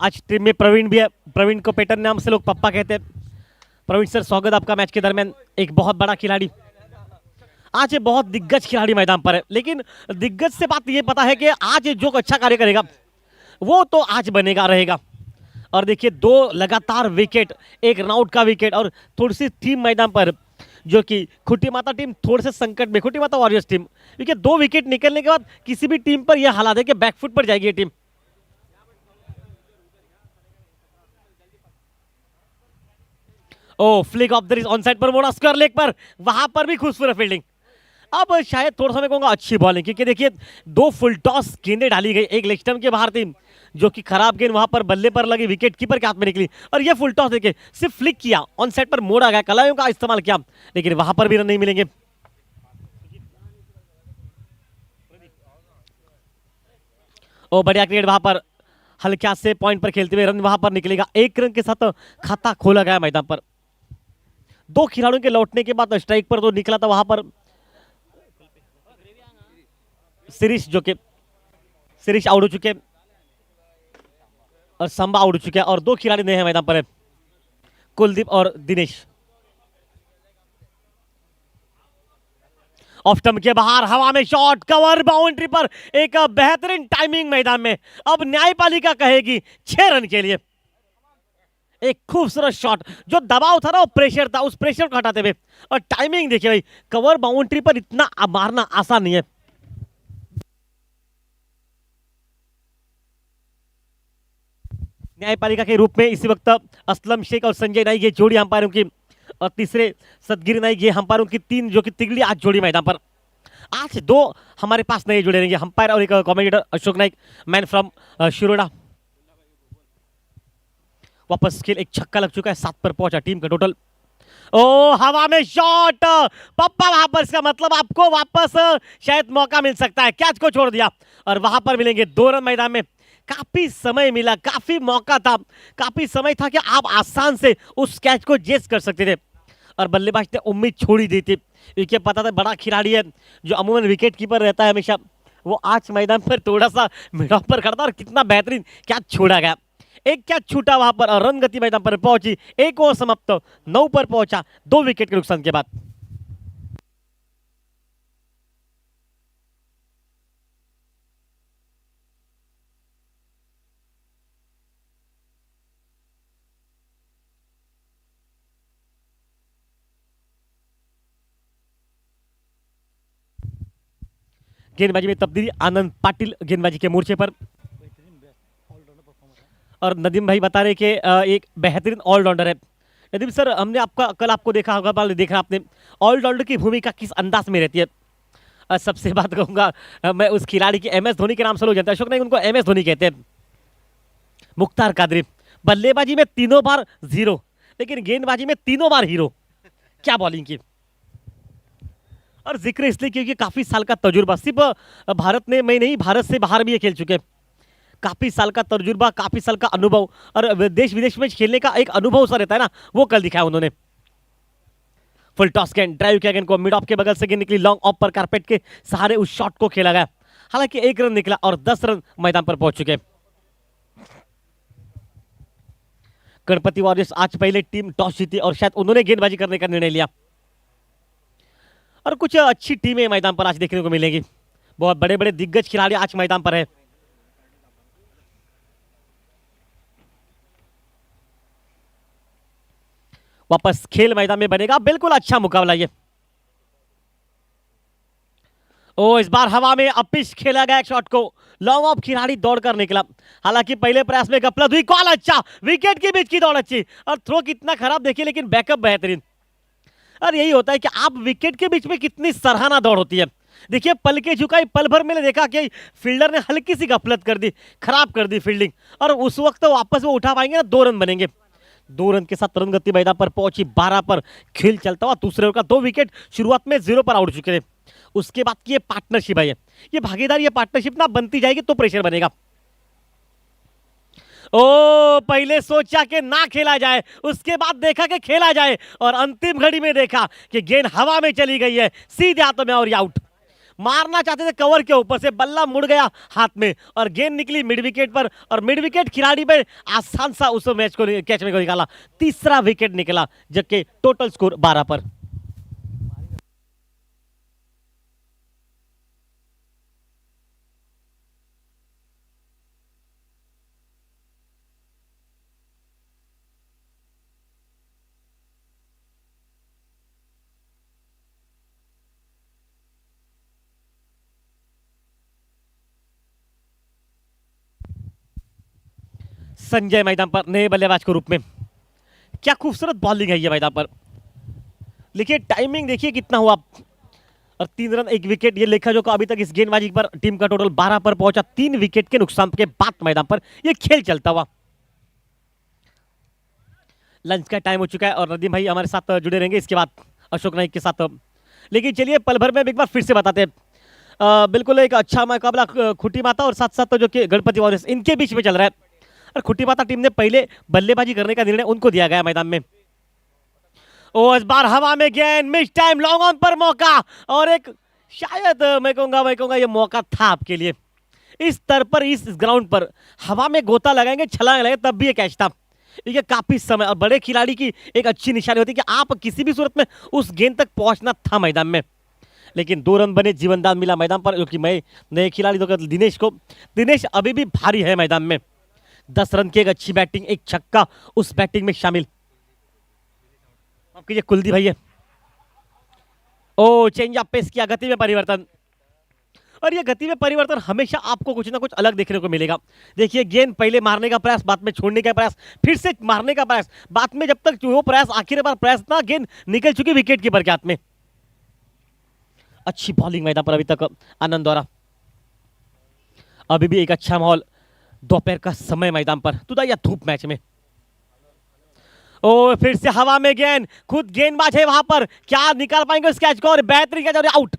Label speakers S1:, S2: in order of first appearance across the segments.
S1: आज टीम में प्रवीण भी है। प्रवीण को पैटर्न नाम से लोग पप्पा कहते हैं। प्रवीण सर, स्वागत आपका मैच के दरमियान। एक बहुत बड़ा खिलाड़ी, आज ये बहुत दिग्गज खिलाड़ी मैदान पर है, लेकिन दिग्गज से बात ये पता है कि आज जो अच्छा कार्य करेगा वो तो आज बनेगा रहेगा। और देखिए, 2 लगातार विकेट, एक रनआउट का विकेट, और थोड़ी सी टीम मैदान पर जो कि खुट्टी माता टीम थोड़े से संकट में, खुट्टी माता वॉरियर्स टीम, क्योंकि 2 विकेट निकलने के बाद किसी भी टीम पर यह हालात है कि बैकफुट पर जाएगी ये टीम। ओ flick off the wrist on side पर मोड़ा, स्क्वायर लेग पर, वहां पर भी खूबसूरत फील्डिंग। अब शायद थोड़ा सा मैं कहूंगा अच्छी बॉलिंग, क्योंकि देखिए 2 फुल टॉस गेंदें डाली गई, एक लेग स्टंप के बाहर थी जो कि खराब गेंद वहां पर बल्ले पर लगी, विकेट कीपर के हाथ में निकली, और ये फुल टॉस देखिए सिर्फ फ्लिक किया, ऑन साइड पर मोड़ा गया, कलाइयों का इस्तेमाल किया, लेकिन वहां पर भी रन नहीं मिलेंगे। ओ बढ़िया क्रिकेट, वहां पर हल्का से पॉइंट पर खेलते हुए रन वहां पर निकलेगा। 1 रन के साथ खाता खोला गया मैदान पर। 2 खिलाड़ियों के लौटने के बाद स्ट्राइक पर तो निकला था वहां पर सिरीश, जो कि सिरीश आउट हो चुके हैं और संबा आउट हो चुके हैं, और 2 खिलाड़ी नए हैं मैदान पर है, कुलदीप और दिनेश। ऑफ स्टंप के बाहर हवा में शॉट, कवर, बाउंड्री पर, एक बेहतरीन टाइमिंग मैदान में। अब न्यायपालिका कहेगी 6 रन के लिए। एक खूबसूरत शॉट, जो दबाव था ना, वो प्रेशर था, उस प्रेशर को हटाते हुए, और टाइमिंग देखिए भाई, कवर बाउंड्री पर इतना मारना आसान नहीं है। न्यायपालिका के रूप में इसी वक्त असलम शेख और संजय नाइक ये जोड़ी अंपायरों की, और तीसरे सदगिरी नाइक ये अंपायरों की 3 जो कि तिगड़ी आज जोड़ी मैदान पर। आज 2 हमारे पास नए जुड़े रहेंगे, अंपायर और एक commentator Ashok Naik, man from Shiroda. वापस खेल, एक छक्का लग चुका है, 7 पर पहुंचा टीम का टोटल। ओ हवा में शॉट, पप्पा वापस का मतलब आपको वापस शायद मौका मिल सकता है, कैच को छोड़ दिया, और वहां पर मिलेंगे 2 रन मैदान में। काफी समय मिला, काफी मौका था, काफी समय था कि आप आसान से उस कैच को जेस कर सकते थे, और बल्लेबाज ने उम्मीद छोड़ी दी थी, क्योंकि पता था बड़ा खिलाड़ी है जो अमूमन विकेट कीपर रहता है हमेशा, वो आज मैदान पर थोड़ा सा मिड ऑफ पर खड़ा था, और कितना बेहतरीन कैच छोड़ा गया। एक कैच छूटा वहां पर, और रन गति मैदान पर पहुंची। 1 ओवर समाप्त, 9 पर पहुंचा 2 विकेट के नुकसान के बाद। गेंदबाजी में तब्दीली, आनंद पाटिल गेंदबाजी के मोर्चे पर, और नदीम भाई बता रहे कि एक बेहतरीन ऑलराउंडर है। नदीम सर, हमने कल आपको देखा होगा, देखा आपने ऑलराउंडर की भूमिका किस अंदाज में रहती है। सबसे बात कहूंगा, मैं उस खिलाड़ी की MS धोनी के नाम से लोग जानते हैं, अशोक नाइक उनको MS धोनी कहते हैं। मुख्तार कादरी बल्लेबाजी में 3 बार 0, लेकिन गेंदबाजी में 3 बार हीरो। क्या बॉलिंग की, और जिक्र इसलिए क्योंकि काफी साल का तजुर्बा, सिर्फ भारत में मैं नहीं, भारत से बाहर भी ये खेल चुके हैं। काफी साल का तजुर्बा, काफी साल का अनुभव, और देश विदेश में खेलने का एक अनुभव सा रहता है ना, वो कल दिखाया उन्होंने। फुल टॉस गेंद, ड्राइव किया गेंद को, मिड ऑफ के बगल से गेंद निकली, लॉन्ग ऑफ पर कारपेट के सहारे उस शॉट को खेला गया। हालांकि 1 रन निकला, और 10 रन मैदान पर पहुंच चुके। गणपति वॉरियर्स आज पहले टीम टॉस जीती, और शायद उन्होंने गेंदबाजी करने का निर्णय लिया, और कुछ अच्छी टीमें मैदान पर आज देखने को मिलेगी। बहुत बड़े बड़े दिग्गज खिलाड़ी आज मैदान पर है। वापस खेल मैदान में बनेगा, बिल्कुल अच्छा मुकाबला ये। ओ इस बार हवा में अपिश खेला गया एक शॉट को, लॉन्ग ऑफ खिलाड़ी दौड़कर निकला। हालांकि पहले प्रयास में गपलत हुई, कॉल अच्छा, विकेट के बीच की दौड़ अच्छी, और थ्रो कितना खराब देखिए, लेकिन बैकअप बेहतरीन। और यही होता है कि आप विकेट के बीच में कितनी सराहना दौड़ होती है। देखिए पल के झुकाई, पल भर में देखा कि फील्डर ने हल्की सी गफलत कर दी, खराब कर दी फील्डिंग, और उस वक्त वापस वो उठा पाएंगे ना, 2 रन बनेंगे। 2 रन के साथ रन गति मैदान पर पहुंची, 12 पर खेल चलता हुआ दूसरे ओवर का 2 विकेट। शुरुआत में 0 पर आउट चुके थे, उसके बाद की ये पार्टनरशिप है, ये भागीदारी, ये पार्टनरशिप ना बनती जाएगी तो प्रेशर बनेगा। ओ पहले सोचा कि ना खेला जाए, उसके बाद देखा कि खेला जाए, और अंतिम घड़ी में देखा कि गेंद हवा में चली गई है, सीधे हाथों में, और आउट। मारना चाहते थे कवर के ऊपर से, बल्ला मुड़ गया हाथ में और गेंद निकली मिड विकेट पर, और मिड विकेट खिलाड़ी में आसान सा उस मैच को कैच में को निकाला, तीसरा विकेट निकला, जबकि टोटल स्कोर 12 पर। संजय मैदान पर नए बल्लेबाज के रूप में, क्या खूबसूरत बॉलिंग है ये मैदान पर। देखिए टाइमिंग देखिए कितना हुआ, और 3 रन 1 विकेट, ये लेखा जो अभी तक इस गेंदबाजी पर टीम का टोटल 12 पर पहुंचा, 3 विकेट के नुकसान के बाद मैदान पर ये खेल चलता हुआ। लंच का टाइम हो चुका है और नदीम भाई हमारे साथ जुड़े रहेंगे इसके बाद अशोक नाइक के साथ। लेकिन चलिए पल भर में एक बार फिर से बताते हैं, बिल्कुल एक अच्छा मुकाबला खुटी माता और साथ साथ जो कि गणपति वॉरियर्स इनके बीच में चल रहा है। और खुटी माता टीम ने पहले बल्लेबाजी करने का निर्णय उनको दिया गया मैदान में। ओ इस बार हवा में गेंद, मिस टाइम, लॉन्ग ऑन पर मौका, और एक शायद मैं कहूंगा ये मौका था आपके लिए। इस स्तर पर इस ग्राउंड पर हवा में गोता लगाएंगे, छलांग लगाएंगे, तब भी ये कैच था। ये काफी समय और बड़े खिलाड़ी की एक अच्छी निशानी होती है कि आप किसी भी सूरत में उस गेंद तक पहुंचना था मैदान में। लेकिन 2 रन बने, जीवनदान मिला मैदान पर, क्योंकि मैं नए खिलाड़ी तो दिनेश को, दिनेश अभी भी भारी है मैदान में। 10 रन की एक अच्छी बैटिंग, एक छक्का उस बैटिंग में शामिल। आपके ये कुलदीप भैया, ओ चेंज ऑफ पेस किया, गति में परिवर्तन, और ये गति में परिवर्तन हमेशा आपको कुछ ना कुछ अलग देखने को मिलेगा। देखिए गेंद पहले मारने का प्रयास, बाद में छोड़ने का प्रयास, फिर से मारने का प्रयास, बाद में जब तक वो प्रयास आखिरी बार प्रयास ना, गेंद निकल चुकी विकेट कीपर के हाथ में। अच्छी बॉलिंग मैदान पर अभी तक आनंद द्वारा। अभी भी एक अच्छा माहौल, दोपहर का समय मैदान पर, तुदा या धूप मैच में। ओ फिर से हवा में गेंद, खुद गेंदबाज है वहां पर, क्या निकाल पाएंगे उस कैच को, और बेहतरीन कैच और आउट।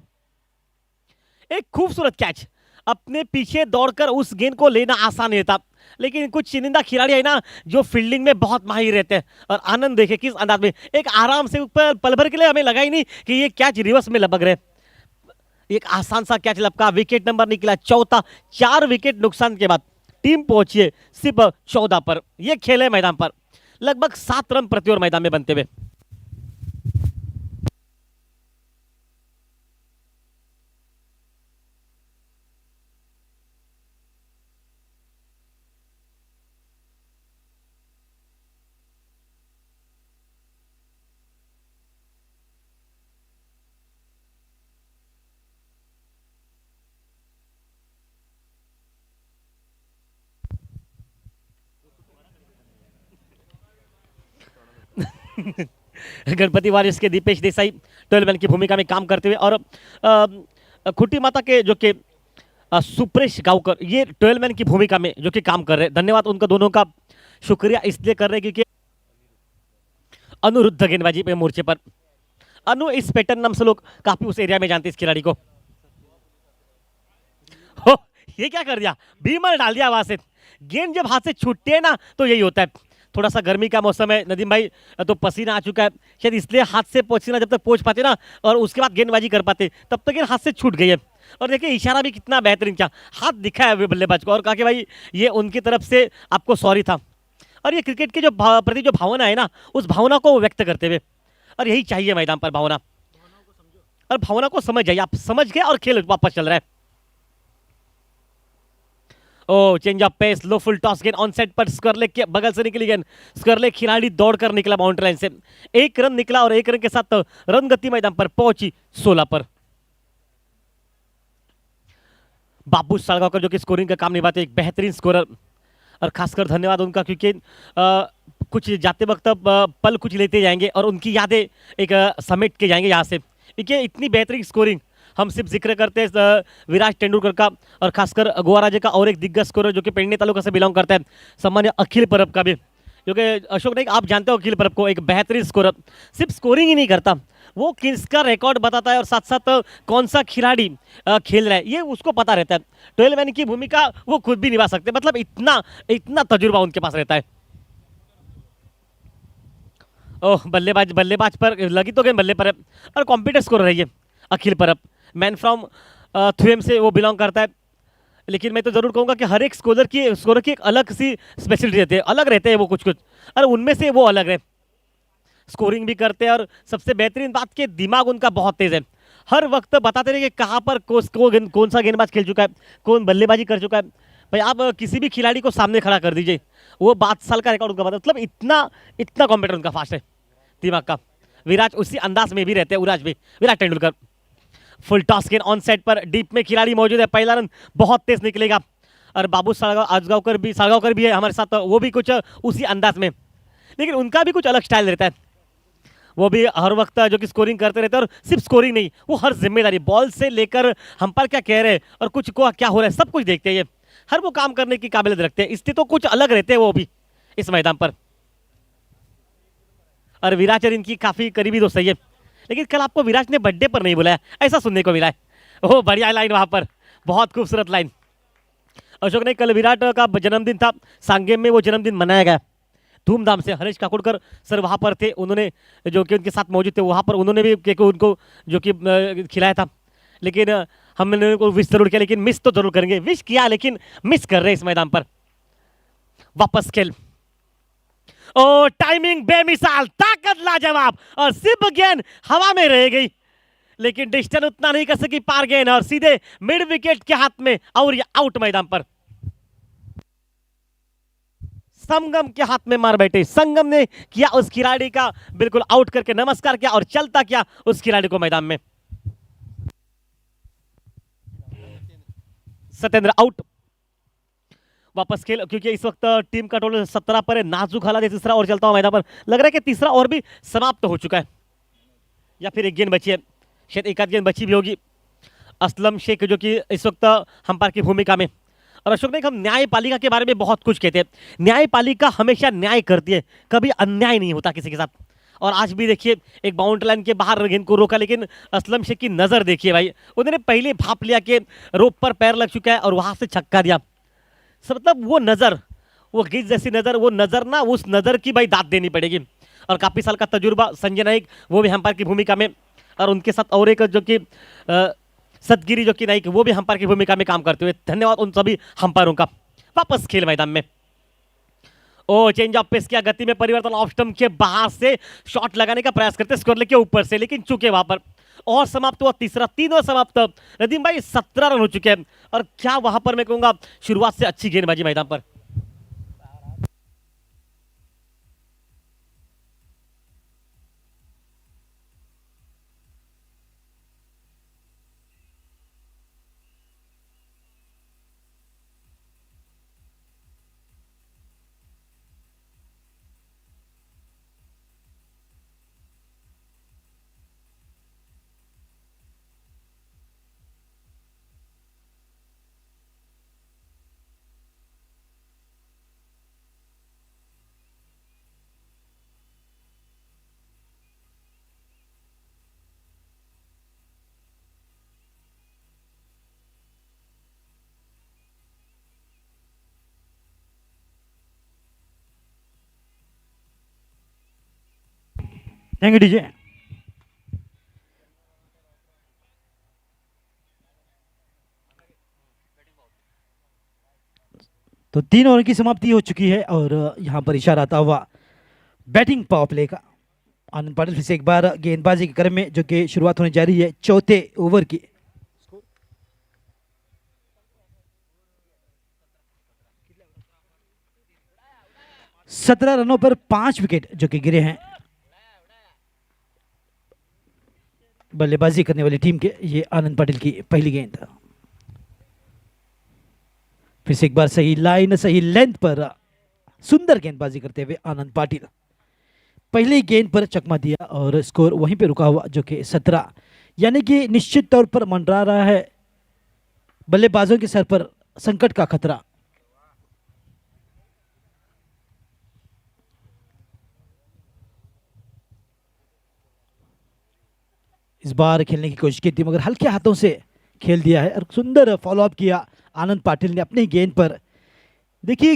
S1: एक खूबसूरत कैच, अपने पीछे दौड़कर उस गेंद को लेना आसान नहीं था, लेकिन कुछ चुनिंदा खिलाड़ी है ना जो फील्डिंग में बहुत माहिर रहते हैं। और आनंद देखे किस अंदाज में, एक आराम से ऊपर, पल भर के लिए हमें लगा ही नहीं कि ये कैच रिवर्स में लपक रहे। एक आसान सा कैच लपका, विकेट नंबर निकला चौथा। 4 विकेट नुकसान के बाद टीम पहुंची है सिर्फ 14 पर। यह खेल है मैदान पर, लगभग 7 रन प्रति ओवर मैदान में बनते हुए। गणपति वारियर्स के दीपेश देसाई 12 मैन की भूमिका में काम करते हुए, और खुटी माता के जो कि सुप्रेश गांवकर, ये 12 मैन की भूमिका में जो कि काम कर रहे हैं। धन्यवाद उनका दोनों का शुक्रिया इसलिए कर रहे हैं क्योंकि अनुरुद्ध गेंदबाजी पे मोर्चे पर, अनु इस पैटर्न नाम से लोग काफी उस एरिया में जानते हैं इस खिलाड़ी को। हो ये क्या कर दिया, बीमर डाल दिया वहां से। गेंद जब हाथ से छूटती है ना तो यही होता है। थोड़ा सा गर्मी का मौसम है नदीम भाई, तो पसीना आ चुका है शायद, इसलिए हाथ से पसीना जब तक पहुंच पाते ना और उसके बाद गेंदबाजी कर पाते, तब तक गेंद हाथ से छूट गई है। और देखिए इशारा भी कितना बेहतरीन था, हाथ दिखा है बल्लेबाज को और कहा कि भाई ये उनकी तरफ से आपको सॉरी था। और ये क्रिकेट के जो प्रति जो भावना है ना, उस भावना को व्यक्त करते हुए, और यही चाहिए मैदान पर भावना, और भावना को समझ जाइए, आप समझ गए और खेल वापस चल रहा है। ओ change of pace, low full toss गेंद ऑन सेट पर स्करले के बगल से निकली गेंद, स्करले खिलाड़ी दौड़कर निकला बाउंड्री लाइन से, 1 रन निकला और 1 रन के साथ रन गति मैदान पर पहुंची 16 पर। बाबू सालगांवकर जो कि स्कोरिंग का काम निभाते, एक बेहतरीन स्कोरर, और खासकर धन्यवाद उनका क्योंकि कुछ जाते वक्त पल कुछ लेते जाएंगे और उनकी यादें एक समेट के जाएंगे यहाँ से, क्योंकि इतनी बेहतरीन स्कोरिंग। हम सिर्फ जिक्र करते हैं विराट तेंदुलकर का, और खासकर गोवा राज्य का और एक दिग्गज स्कोरर जो कि पेडणे तालुका से बिलोंग करता है, सम्मान्य अखिल परब का भी, क्योंकि अशोक नाइक आप जानते हो अखिल परब को, एक बेहतरीन स्कोरर, सिर्फ स्कोरिंग ही नहीं करता, वो किसका रिकॉर्ड बताता है और साथ साथ कौन सा खिलाड़ी खेल रहा है ये उसको पता रहता है। 12 मैन की भूमिका वो खुद भी निभा सकते, मतलब इतना इतना तजुर्बा उनके पास रहता है। ओह बल्लेबाज पर लगी तो गेंद बल्ले पर है, और कॉम्पिटेंट स्कोरर है ये अखिल परब, मैन फ्रॉम थ्यूएम से वो बिलोंग करता है। लेकिन मैं तो ज़रूर कहूँगा कि हर एक स्कोरर की एक अलग सी स्पेशलिटी रहती है, अलग रहते हैं वो कुछ कुछ, और उनमें से वो अलग है। स्कोरिंग भी करते हैं और सबसे बेहतरीन बात कि दिमाग उनका बहुत तेज़ है। हर वक्त बताते रहे कि कहाँ पर कौन सा गेंदबाज खेल चुका है, कौन बल्लेबाजी कर चुका है। भाई आप किसी भी खिलाड़ी को सामने खड़ा कर दीजिए, वो 5 साल का रिकॉर्ड उनका बता, मतलब इतना इतना कॉम्पिटेंट उनका फास्ट है दिमाग का। विराट उसी अंदाज में भी रहते हैं, युवराज भी, विराट तेंदुलकर। फुल टॉस गेंद ऑन सेट पर डीप में खिलाड़ी मौजूद है, पहला रन बहुत तेज निकलेगा। और बाबू साड़गांवकर भी है हमारे साथ, वो भी कुछ उसी अंदाज में, लेकिन उनका भी कुछ अलग स्टाइल रहता है। वो भी हर वक्त जो कि स्कोरिंग करते रहते हैं, और सिर्फ स्कोरिंग नहीं, वो हर जिम्मेदारी बॉल से लेकर हम पर क्या कह रहे हैं और कुछ को क्या हो रहा है सब कुछ देखते हैं। ये हर वो काम करने की काबिलियत रखते हैं, इसलिए तो कुछ अलग रहते हैं वो भी इस मैदान पर। और विराट और इनकी काफी करीबी दोस्त है ये। लेकिन कल आपको विराट ने बर्थडे पर नहीं बुलाया, ऐसा सुनने को मिला है। ओह बढ़िया लाइन वहां पर, बहुत खूबसूरत लाइन। अशोक ने कल विराट का जन्मदिन था, सांगेम में वो जन्मदिन मनाया गया धूमधाम से। हरीश काकुड़कर सर वहाँ पर थे, उन्होंने जो कि उनके साथ मौजूद थे वहाँ पर, उन्होंने भी केक उनको जो कि खिलाया था। लेकिन हमने उनको विश जरूर किया, लेकिन मिस तो जरूर करेंगे, विश किया लेकिन मिस कर रहे हैं इस मैदान पर। वापस खेल, ओ टाइमिंग बेमिसाल, ताकत लाजवाब, और सिर्फ गेंद हवा में रह गई, लेकिन डिस्टेंस उतना नहीं कर सकी पार गेंद, और सीधे मिड विकेट के हाथ में, और ये आउट मैदान पर। संगम के हाथ में मार बैठे, संगम ने किया उस खिलाड़ी का बिल्कुल आउट करके नमस्कार किया और चलता किया उस खिलाड़ी को मैदान में। सत्येंद्र आउट। वापस खेल, क्योंकि इस वक्त टीम का टोटल 17 पर है, नाजुक हालात है। तीसरा और चलता हुआ मैदान पर, लग रहा है कि तीसरा और भी समाप्त हो चुका है, या फिर एक गेंद बची है, शायद एक आध गेंद बची भी होगी। असलम शेख जो कि इस वक्त अंपायर की भूमिका में। और अशोक ने हम न्यायपालिका के बारे में बहुत कुछ कहते हैं, न्यायपालिका हमेशा न्याय करती है, कभी अन्याय नहीं होता किसी के साथ। और आज भी देखिए एक बाउंड्री लाइन के बाहर गेंद को रोका, लेकिन असलम शेख की नज़र देखिए भाई, उन्होंने पहले भाप लिया कि रोप पर पैर लग चुका है और वहां से छक्का दिया। सब मतलब वो नज़र, वो गिज जैसी नज़र, वो नज़र ना, उस नज़र की भाई दाद देनी पड़ेगी। और काफ़ी साल का तजुर्बा संजय नाइक, वो भी अंपायर की भूमिका में, और उनके साथ और एक जो कि सतगिरी जो कि नाइक, वो भी अंपायर की भूमिका में काम करते हुए। धन्यवाद उन सभी अंपायरों का। वापस खेल मैदान में, ओ चेंज ऑफ पेस किया, गति में परिवर्तन, ऑफ स्टंप के बाहर से शॉट लगाने का प्रयास करते स्कोर के ऊपर से, लेकिन चुके वहां पर। और समाप्त हुआ तीसरा, 3 और समाप्त। नदीम भाई 17 रन हो चुके हैं, और क्या वहां पर मैं कहूंगा शुरुआत से अच्छी गेंदबाजी मैदान पर।
S2: Thank you DJ. तो 3 ओवर की समाप्ति हो चुकी है, और यहाँ पर इशारा आता हुआ बैटिंग पावर प्ले का। आनंद पाटिल फिर से एक बार गेंदबाजी के क्रम में, जो कि शुरुआत होने जा रही है चौथे ओवर की। 17 रनों पर 5 विकेट जो कि गिरे हैं बल्लेबाजी करने वाली टीम के। ये आनंद पाटिल की पहली गेंद, फिर से एक बार सही लाइन सही लेंथ पर सुंदर गेंदबाजी करते हुए आनंद पाटिल पहली गेंद पर चकमा दिया, और स्कोर वहीं पे रुका हुआ जो कि 17, यानी कि निश्चित तौर पर मंडरा रहा है बल्लेबाजों के सर पर संकट का खतरा। इस बार खेलने की कोशिश की थी, मगर हल्के हाथों से खेल दिया है, और सुंदर फॉलोअप किया आनंद पाटिल ने अपनी गेंद पर। देखिए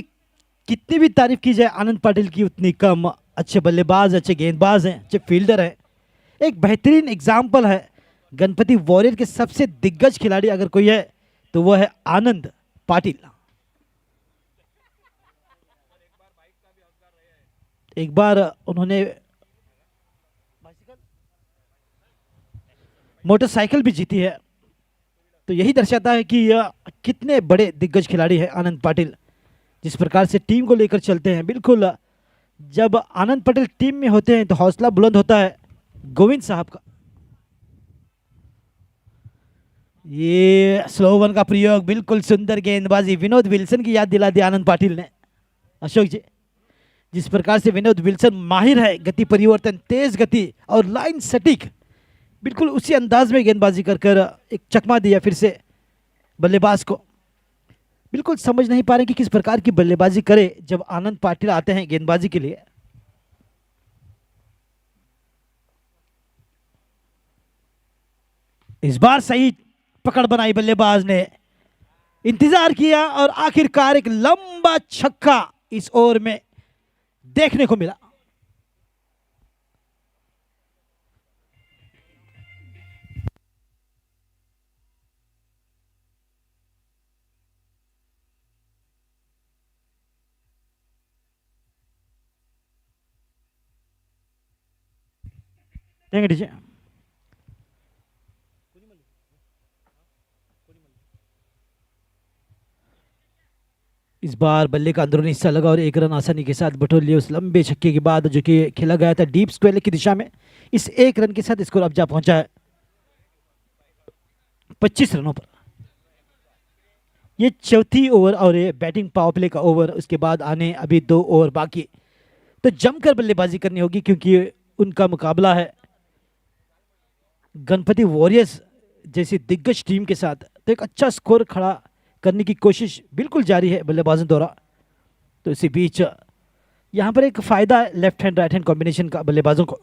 S2: कितनी भी तारीफ की जाए आनंद पाटिल की उतनी कम। अच्छे बल्लेबाज, अच्छे गेंदबाज हैं, अच्छे फील्डर हैं, एक बेहतरीन एग्जाम्पल है गणपति वॉरियर के सबसे दिग्गज खिलाड़ी अगर कोई है तो वो है आनंद पाटिल। एक बार उन्होंने मोटरसाइकिल भी जीती है, तो यही दर्शाता है कि यह कितने बड़े दिग्गज खिलाड़ी है आनंद पाटिल, जिस प्रकार से टीम को लेकर चलते हैं। बिल्कुल जब आनंद पटेल टीम में होते हैं तो हौसला बुलंद होता है गोविंद साहब का। ये स्लो वन का प्रयोग, बिल्कुल सुंदर गेंदबाजी, विनोद विल्सन की याद दिला दी आनंद पाटिल ने। अशोक जी, जिस प्रकार से विनोद विल्सन माहिर है, गति परिवर्तन, तेज गति और लाइन सटीक, बिल्कुल उसी अंदाज में गेंदबाजी कर कर एक चकमा दिया फिर से बल्लेबाज को। बिल्कुल समझ नहीं पा रहे कि किस प्रकार की बल्लेबाजी करे जब आनंद पाटिल आते हैं गेंदबाजी के लिए। इस बार सही पकड़ बनाई बल्लेबाज ने, इंतजार किया और आखिरकार एक लंबा छक्का इस ओवर में देखने को मिला। Thank you DJ. इस बार बल्ले का अंदरूनी हिस्सा लगा और एक रन आसानी के साथ बटोर लिया उस लंबे छक्के के बाद, जो कि खेला गया था डीप स्क्वायर की दिशा में। इस एक रन के साथ स्कोर अब जा पहुंचा है 25 रनों पर। ये चौथी ओवर और ये बैटिंग पावर प्ले का ओवर, उसके बाद आने अभी 2 ओवर बाकी, तो जमकर बल्लेबाजी करनी होगी क्योंकि उनका मुकाबला है गणपति वॉरियर्स जैसी दिग्गज टीम के साथ। तो एक अच्छा स्कोर खड़ा करने की कोशिश बिल्कुल जारी है बल्लेबाजों द्वारा। तो इसी बीच यहाँ पर एक फायदा है left hand right hand combination का बल्लेबाजों को।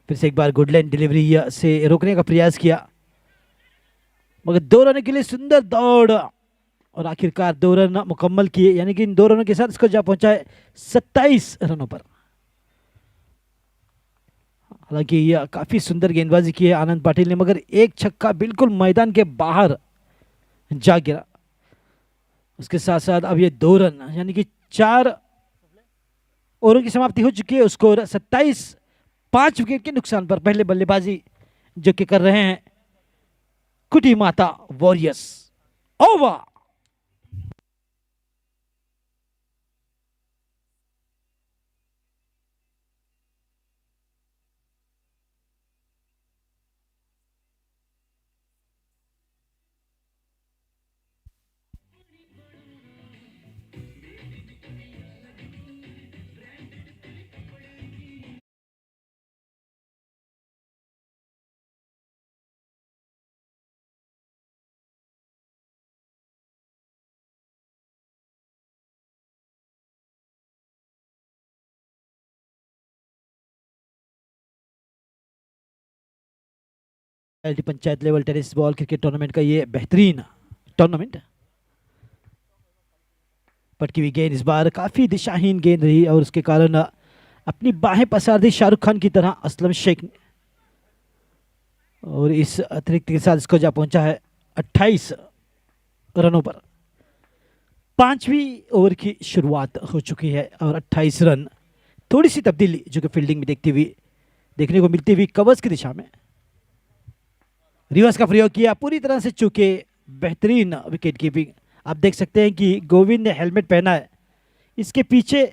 S2: फिर से एक बार गुड लाइन डिलीवरी से रोकने का प्रयास किया, मगर 2 रनों के लिए सुंदर दौड़ और आखिरकार 2 रन मुकम्मल किए, यानी कि इन 2 रनों के साथ इसको जा पहुंचा है 27 रनों पर। हालांकि यह काफी सुंदर गेंदबाजी की है आनंद पाटिल ने, मगर एक छक्का बिल्कुल मैदान के बाहर जा गिरा। उसके साथ साथ अब ये 2 रन, यानी कि 4 ओवरों की समाप्ति हो चुकी है। स्कोर 27, 5 विकेट के नुकसान पर पहले बल्लेबाजी जो कि कर रहे हैं कुटी माता warriors. Over. Panchayat level tennis ball cricket tournament का ये बेहतरीन टूर्नामेंट, पटकी हुई गेंद इस बार काफी दिशाहीन गेंद रही और उसके कारण अपनी बाहें पसार दी शाहरुख खान की तरह असलम शेख ने, और इस अतिरिक्त के साथ इसको जा पहुंचा है 28 रनों पर। 5वीं ओवर की शुरुआत हो चुकी है और 28 रन। थोड़ी सी तब्दीली जो कि फील्डिंग में देखने को मिलती हुई कवर्स की दिशा में। रिवर्स का प्रयोग किया, पूरी तरह से चूके, बेहतरीन विकेट कीपिंग। आप देख सकते हैं कि गोविंद ने हेलमेट पहना है। इसके पीछे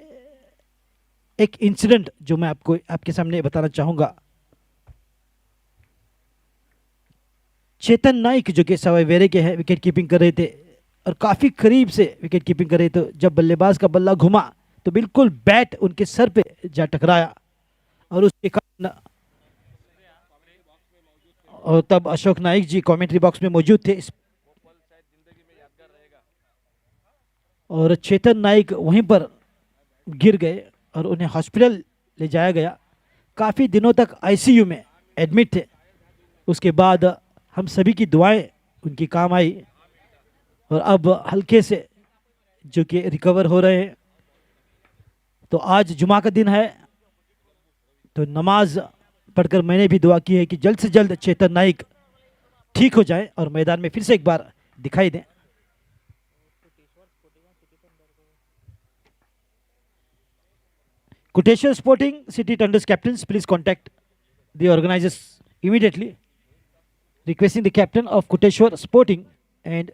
S2: एक इंसिडेंट जो मैं आपके सामने बताना चाहूंगा। चेतन नाइक जो कि सवाई वेरे के हैं, विकेट कीपिंग कर रहे थे और काफी करीब से विकेट कीपिंग कर रहे थे। जब बल्लेबाज का बल्ला घुमा तो बिल्कुल बैट उनके सर पे जा टकराया और उसके कारण, और तब अशोक नाइक जी कमेंट्री बॉक्स में मौजूद थे और चेतन नाइक वहीं पर गिर गए और उन्हें हॉस्पिटल ले जाया गया। काफ़ी दिनों तक आईसीयू में एडमिट थे। उसके बाद हम सभी की दुआएं उनकी काम आई और अब हल्के से जो कि रिकवर हो रहे हैं। तो आज जुमा का दिन है, तो नमाज पढ़कर मैंने भी दुआ की है कि जल्द से जल्द चेतन नाइक ठीक हो जाए और मैदान में फिर से एक बार दिखाई दें। Kuteshwar Sporting City Thunders captains, please contact the organizers immediately, requesting the captain of Kuteshwar Sporting and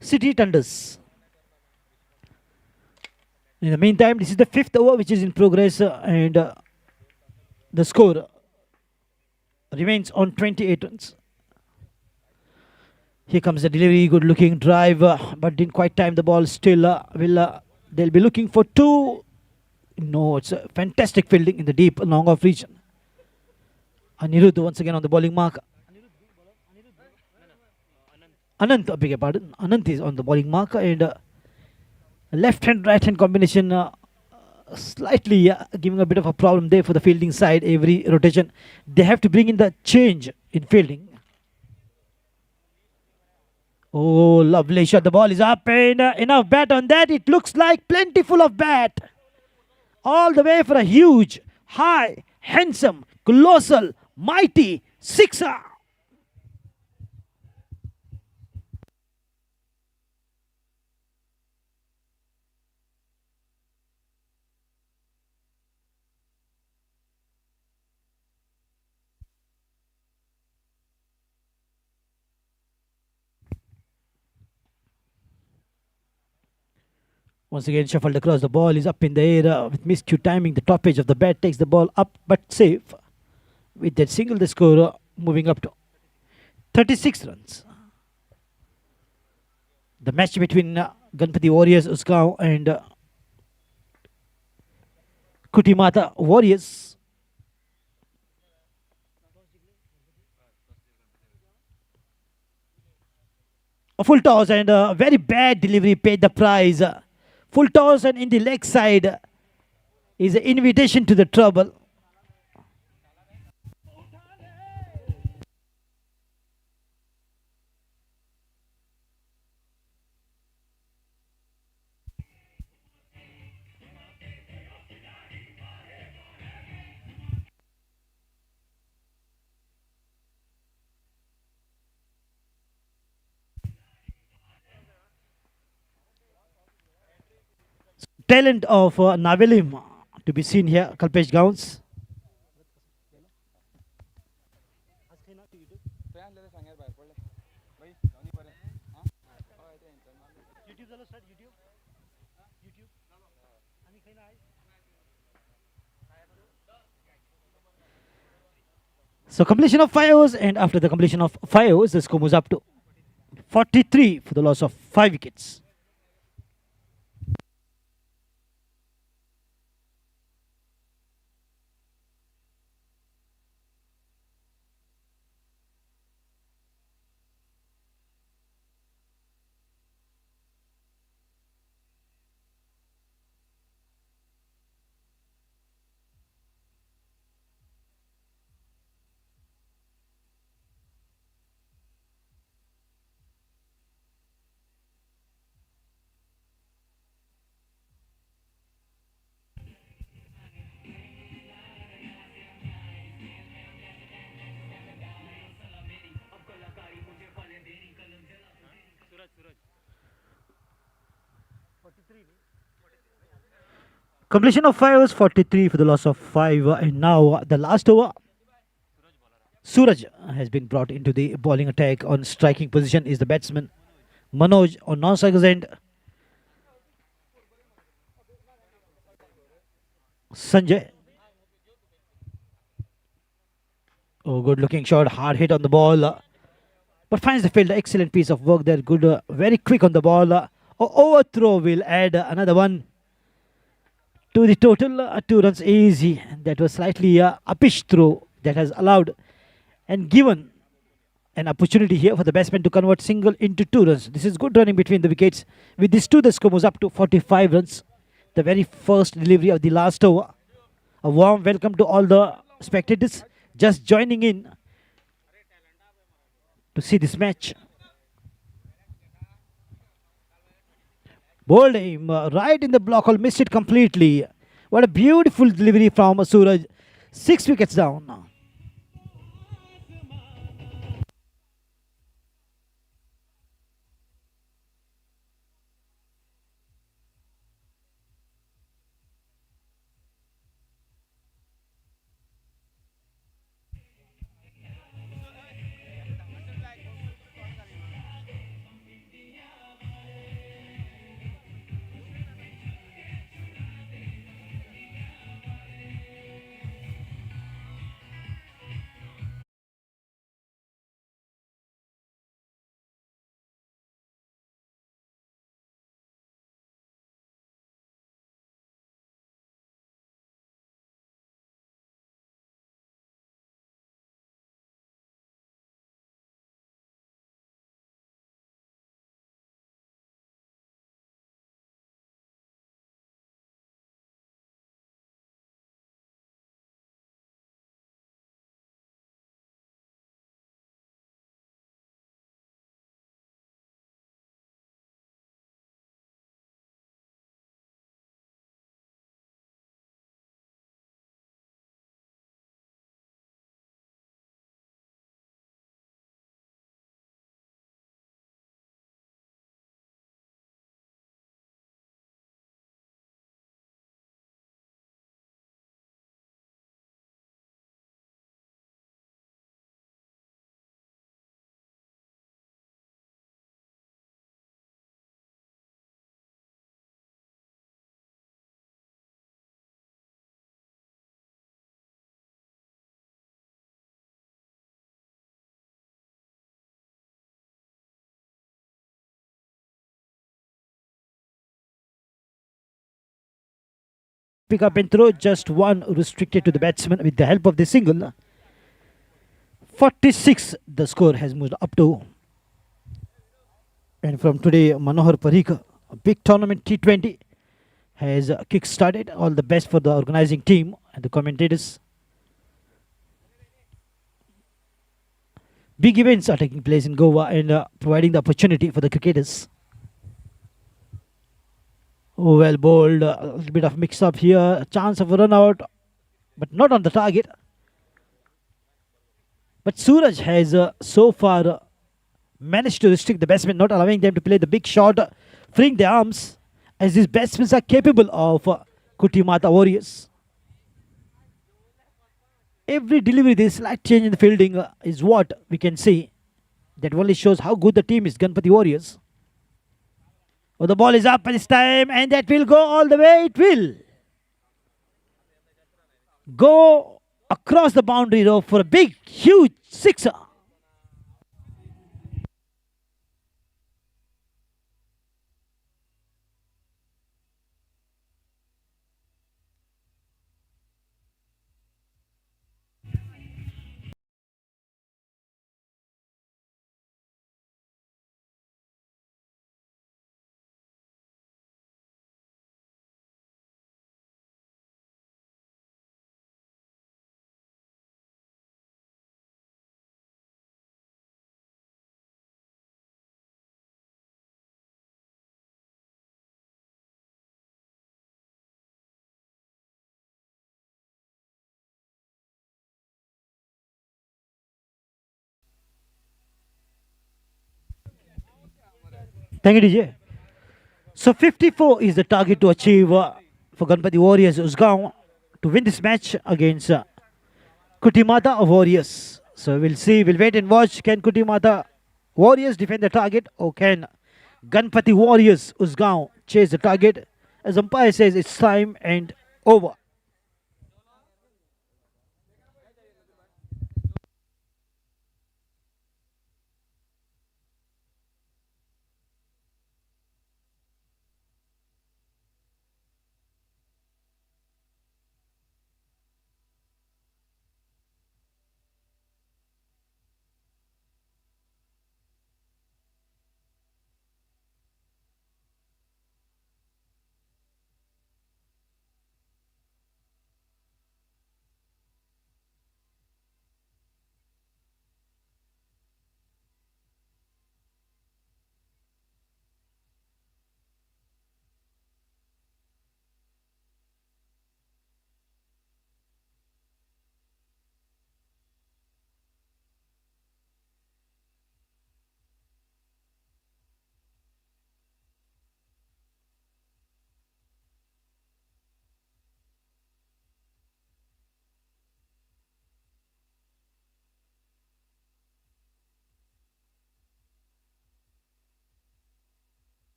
S2: City Thunders. In the meantime, this is the fifth over which is in progress, and the score remains on 28 runs. Here comes the delivery, good looking drive, but didn't quite time the ball. Still, they'll be looking for two. No, it's a fantastic fielding in the deep long off region. Anirudh once again on the bowling mark. Anant, I beg your pardon. Anant is on the bowling mark, and left hand right hand combination slightly giving a bit of a problem there for the fielding side. Every rotation they have to bring in the change in fielding. Oh, lovely shot. The ball is up, and enough bat on that. It looks like plentiful of bat. All the way for a huge, high, handsome, colossal, mighty sixer. Once again, shuffled across. The ball is up in the air with miscue timing. The top edge of the bat takes the ball up, but safe. With that single, the score moving up to 36 runs. The match between Ganpati Warriors Uskaon and Kutimata Warriors. A full toss and a very bad delivery paid the price. Full toss and in the leg side is an invitation to the trouble. Talent of Navelim to be seen here, Kalpesh Gowns. So completion of 5 overs, and after the completion of 5 overs, the score moves up to 43 for the loss of 5 wickets. Completion of 5 overs, 43 for the loss of 5. And now the last over. Suraj has been brought into the bowling attack. On striking position is the batsman Manoj. On non-strikers end, Sanjay. Oh, good looking shot. Hard hit on the ball. But finds the field. Excellent piece of work there. Good, very quick on the ball. Overthrow will add another one to the total. 2 runs easy. That was slightly uppish throw that has allowed and given an opportunity here for the batsman to convert single into 2 runs. This is good running between the wickets. With this 2, the score moves up to 45 runs. The very first delivery of the last over. A warm welcome to all the spectators just joining in to see this match. Bowled him right in the block hole, missed it completely. What a beautiful delivery from Suraj. 6 wickets down now. pick up and throw, just one restricted to the batsman with the help of the single. 46 the score has moved up to. And from today, Manohar Parikh, a big tournament T20 has kick-started. All the best for the organizing team and the commentators. Big events are taking place in Goa and providing the opportunity for the cricketers. Oh, well bowled, a little bit of mix-up here, a chance of a run out, but not on the target. But Suraj has so far managed to restrict the batsmen, not allowing them to play the big shot, freeing their arms, as these batsmen are capable of Kutimata warriors. Every delivery, this slight change in the fielding is what we can see. That only shows how good the team is, Ganpati Warriors. Oh, the ball is up this time, and that will go all the way. It will go across the boundary row for a big, huge sixer. Thank you, DJ. So 54 is the target to achieve for Ganpati Warriors Usgaon to win this match against Kutimata Warriors. So we'll see, we'll wait and watch. Can Kutimata Warriors defend the target, or can Ganpati Warriors Usgaon chase the target? As umpire says, it's time and over.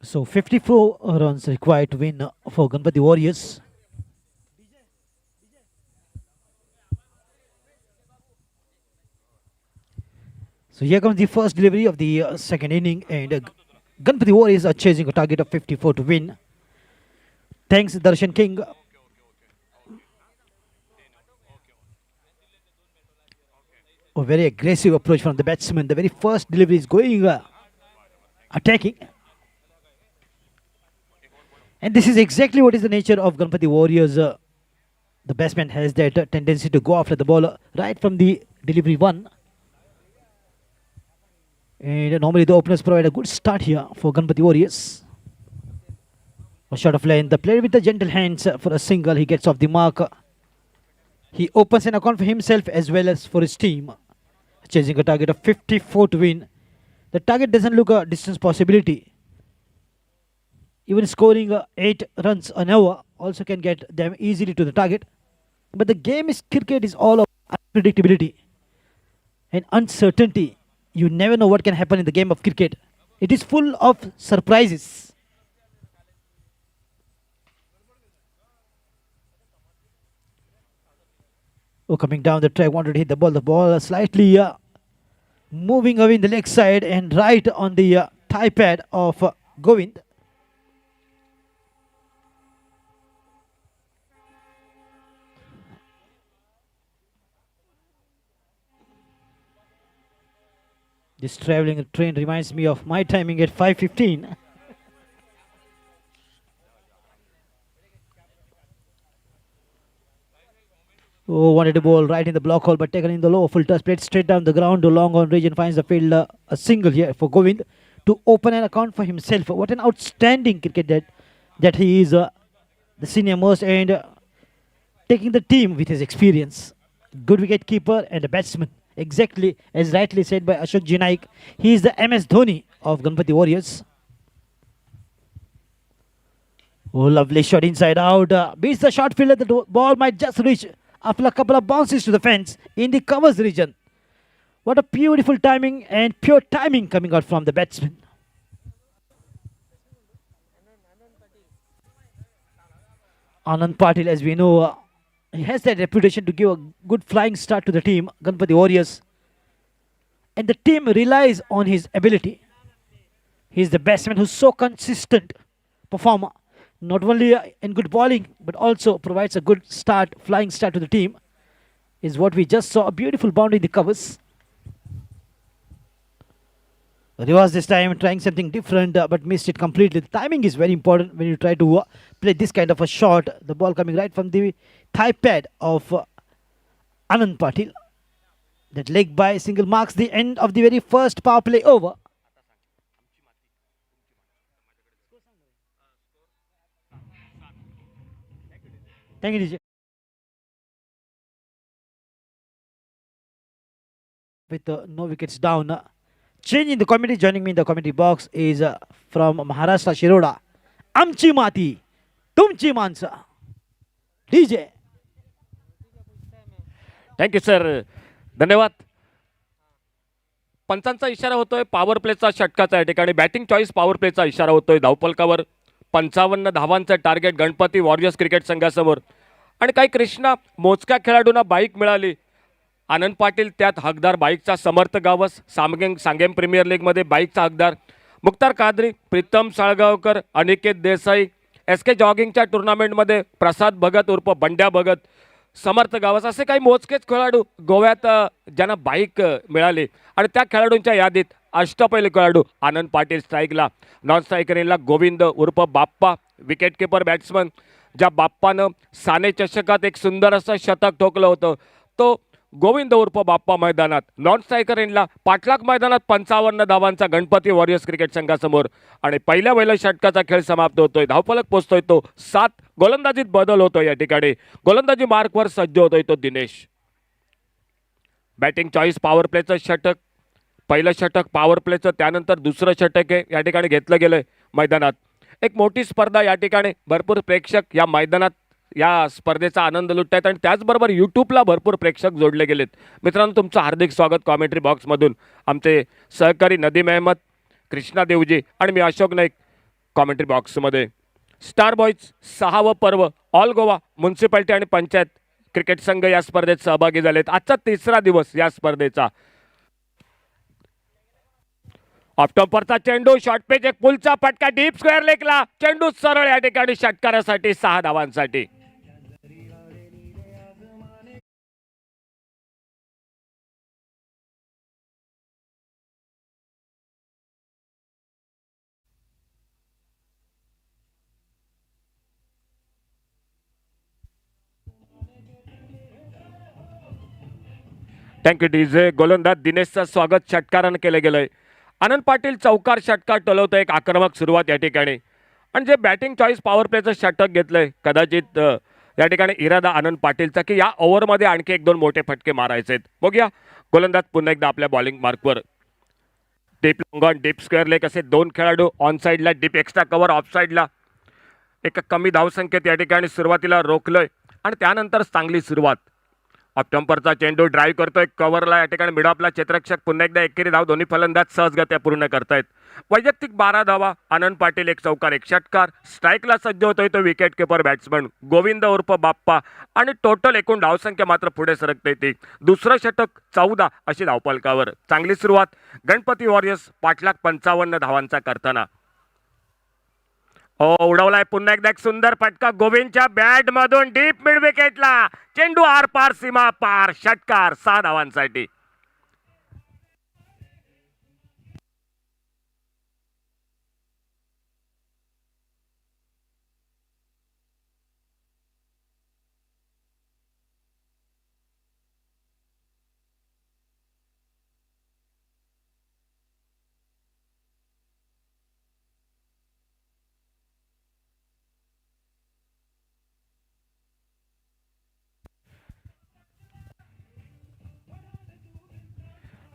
S2: So 54 runs required to win for Ganpati Warriors. So here comes the first delivery of the second inning, and Ganpati Warriors are chasing a target of 54 to win. Thanks, Darshan King. A very aggressive approach from the batsman. The very first delivery is going attacking. And this is exactly what is the nature of Ganpati Warriors. The batsman has that tendency to go after the ball right from the delivery one. And normally the openers provide a good start here for Ganpati Warriors. A shot of length. The player with the gentle hands for a single. He gets off the mark. He opens an account for himself as well as for his team. Chasing a target of 54 to win. The target doesn't look a distance possibility. Even scoring 8 runs an hour also can get them easily to the target. But the game is cricket is all about unpredictability and uncertainty. You never know what can happen in the game of cricket. It is full of surprises. Oh, coming down the track, wanted to hit the ball. The ball slightly moving away in the leg side and right on the thigh pad of Govind. This traveling train reminds me of my timing at 5:15. Oh, wanted to ball right in the block hole, but taken in the low. Full toss played straight down the ground to long on region. Finds the field a single here for Govind to open an account for himself. What an outstanding cricket that he is, the senior most, and taking the team with his experience. Good wicket keeper and a batsman. Exactly as rightly said by Ashok Ji Naik. He is the MS Dhoni of Ganpati Warriors. Oh, lovely shot inside out. Beats the short fielder. The ball might just reach after a couple of bounces to the fence in the covers region. What a beautiful timing and pure timing coming out from the batsman. Anand Patil, as we know, he has that reputation to give a good flying start to the team, Ganpati Warriors. And the team relies on his ability. He is the batsman who's so consistent performer, not only in good bowling, but also provides a good start, flying start to the team. Is what we just saw, a beautiful boundary in the covers. Reverse this time, trying something different, but missed it completely. The timing is very important when you try to play this kind of a shot. The ball coming right from the thigh pad of Anand Patil. That leg by single marks the end of the very first power play over. Thank you, DJ. With no wickets down. Change in the committee. Joining me in the committee box is from Maharashtra Shiroda. Amchi Mati. Tumchi Mansa. DJ.
S3: Thank you sir धन्यवाद. पंचांचा इशारा होतोय power प्लेचा षटकाचा या ठिकाणी batting choice power प्लेचा इशारा होतोय. धावफलकावर 55 धावांचं target Ganpati warriors cricket संघासमोर आणि काही कृष्णा मोजक्या खेळाडूंना बाईक मिळाली. आनंद पाटील त्यात हकदार बाईकचा समर्थ गावस. सांगेम प्रीमियर लीगमध्ये बाईकचा हकदार. मुख्तार कादरी, प्रीतम साळगावकर, अनिकेत देसाई, SK जॉगिंगच्या टुर्नामेंटमध्ये प्रसाद भगत उर्फ बंड्या भगत, समर्थ गावस असे काही मोजकेच खेळाडू गोव्यात ज्यांना बाईक मिळाली आणि त्या खेळाडूंच्या यादीत अष्टपैलू खेळाडू आनंद पाटील स्ट्राईकला. नॉन स्ट्रायकरीला गोविंद उर्फ बाप्पा, विकेट किपर बॅट्समन. ज्या बाप्पानं साने चषकात एक सुंदर असं शतक ठोकलं होतं तो गोविंद उर्फ बाप्पा मैदानात. नॉन स्ट्रायकर इनला पाठलाग मैदानात 55 धावांचा गणपती वॉरियर्स क्रिकेट संघासमोर आणि पहिल्या षटकाचा खेळ समाप्त होतोय. धावफलक पोचतोय तो 7. गोलंदाजीत बदल होतोय या ठिकाणी. गोलंदाजी मार्कवर सज्ज होतोय तो दिनेश. बॅटिंग चॉईस पॉवर प्लेचं षटक. पहिलं षटक पॉवर प्लेचं, त्यानंतर दुसरं षटक आहे या ठिकाणी घेतलं गेलंय मैदानात. एक मोठी स्पर्धा या ठिकाणी. भरपूर प्रेक्षक या मैदानात या स्पर्धेचा आनंद लुटत आहेत आणि त्याचबरोबर यूट्यूबला भरपूर प्रेक्षक जोडले गेलेत. मित्रांनो तुमचं हार्दिक स्वागत कॉमेंट्री बॉक्समधून. आमचे सहकारी नदीम अहमद, कृष्णा देवजी आणि मी अशोक नाईक कॉमेंट्री बॉक्समध्ये. स्टार बॉयज 6वं पर्व ऑल गोवा म्युन्सिपाल्टी आणि पंचायत क्रिकेट संघ या स्पर्धेत सहभागी झालेत. आजचा 3रा दिवस या स्पर्धेचा. ऑफ्टॉपरचा चेंडू शॉर्ट पेच एक पुलचा फटका डीप स्क्वेअर लेगला चेंडू सरळ या ठिकाणी षटकारासाठी 6 धावांसाठी. Thank you DJ. गोलंदाज दिनेशचं स्वागत षटकारानं केलं गेलंय. आनंद पाटील चौकार षटकार टोलवतो. एक आक्रमक सुरुवात या ठिकाणी. आणि जे बॅटिंग चॉईस पॉवर प्लेचं षटक घेतलंय कदाचित या ठिकाणी इरादा आनंद पाटीलचा की या ओव्हरमध्ये आणखी 1-2 मोठे फटके मारायचे आहेत. बघूया गोलंदाज पुन्हा एकदा आपल्या बॉलिंग मार्कवर. Deep long on deep square leg असे 2 खेळाडू ऑन साईडला डीप एक्स्ट्रा कव्हर ऑफ साईडला. एक कमी धावसंख्येत या ठिकाणी सुरुवातीला रोखलंय आणि त्यानंतर चांगली सुरुवात. ऑफ्टॉम्परचा चेंडू ड्राईव्ह करतोय कव्हरला या ठिकाणी मिड ऑफला क्षेत्ररक्षक पुन्हा एकदा एकेरी धाव दोन्ही फलंदाज सहजगत्या पूर्ण करतायत. वैयक्तिक 12 धावा आनंद पाटील एक चौकार एक षटकार. स्ट्राईकला सज्ज होतोय तो विकेट किपर बॅट्समन गोविंद उर्फ बाप्पा आणि टोटल एकूण धावसंख्या मात्र पुढे सरकते ती. दुसरं षटक 14 अशी धावफलकावर. चांगली सुरुवात गणपती वॉरियर्स पाठलाग 55 धावांचा करताना. उडवलाय पुन्हा एकदा एक सुंदर फटका गोविंदच्या बॅट मधून डीप मिड विकेटला चेंडू आर पार सीमा पार षटकार 6 धावांसाठी.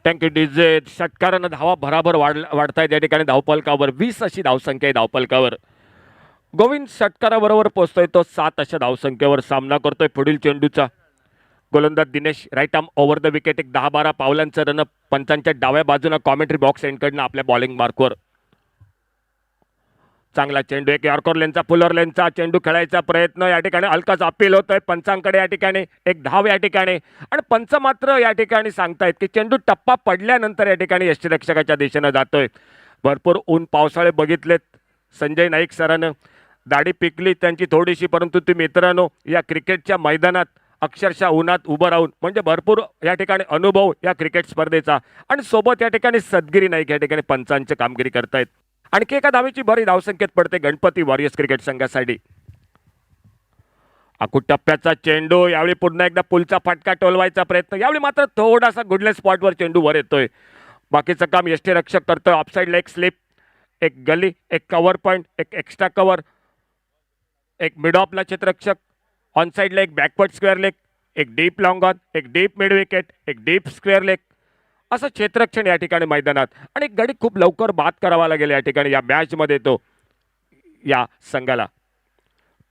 S3: Thank you DJ. षटकारानं धावा भराभर वाढतायत या ठिकाणी धावफलकावर. 20 अशी धावसंख्या आहे धावफलकावर. गोविंद षटकाराबरोबर पोहोचतोय तो 7 अशा धावसंख्येवर. सामना करतोय पुढील चेंडूचा गोलंदाज Dinesh. Right arm over the wicket एक 10-12 पावलांचं रनअप पंचांच्या डाव्या बाजूनं कॉमेंट्री बॉक्स एंडकडनं आपल्या बॉलिंग मार्कवर. चांगला चेंडू एक यॉर्कर लेनचा फुलर लेनचा चेंडू खेळायचा प्रयत्न या ठिकाणी हलकाच अपील होतोय पंचांकडे या ठिकाणी. एक धाव या ठिकाणी आणि पंच मात्र या ठिकाणी सांगतायत की चेंडू टप्पा पडल्यानंतर या ठिकाणी यष्टीरक्षकाच्या दिशेनं जातोय. भरपूर ऊन पावसाळे बघितलेत संजय नाईक सरांनं. दाढी पिकली त्यांची थोडीशी परंतु तुम्ही मित्रांनो या क्रिकेटच्या मैदानात अक्षरशः उन्हात उभं राहून म्हणजे भरपूर या ठिकाणी अनुभव या क्रिकेट स्पर्धेचा आणि सोबत या ठिकाणी सदगिरी नाईक या ठिकाणी पंचांची कामगिरी करतायत. आणखी एका धावेची भरी धावसंख्येत पडते गणपती वॉरियर्स क्रिकेट संघासाठी. अकूट टप्प्याचा चेंडू यावेळी पुन्हा एकदा पुलचा फटका टोलवायचा प्रयत्न. यावेळी मात्र थोडासा गुडले स्पॉटवर चेंडू वर येतोय. बाकीचं काम यष्टीरक्षक करतोय. ऑफसाईडला एक स्लिप एक गली एक कव्हर पॉईंट एक एक्स्ट्रा कव्हर एक मिड ऑफला क्षेत्ररक्षक ऑन साईडला एक बॅकवर्ड स्क्वेअर लेग एक डीप लॉंग ऑन एक डीप मिड विकेट एक डीप स्क्वेअर लेग असं क्षेत्ररक्षण या ठिकाणी मैदानात. आणि गडी खूप लवकर बाद करावा लागेल या ठिकाणी या मॅचमध्ये तो या संघाला.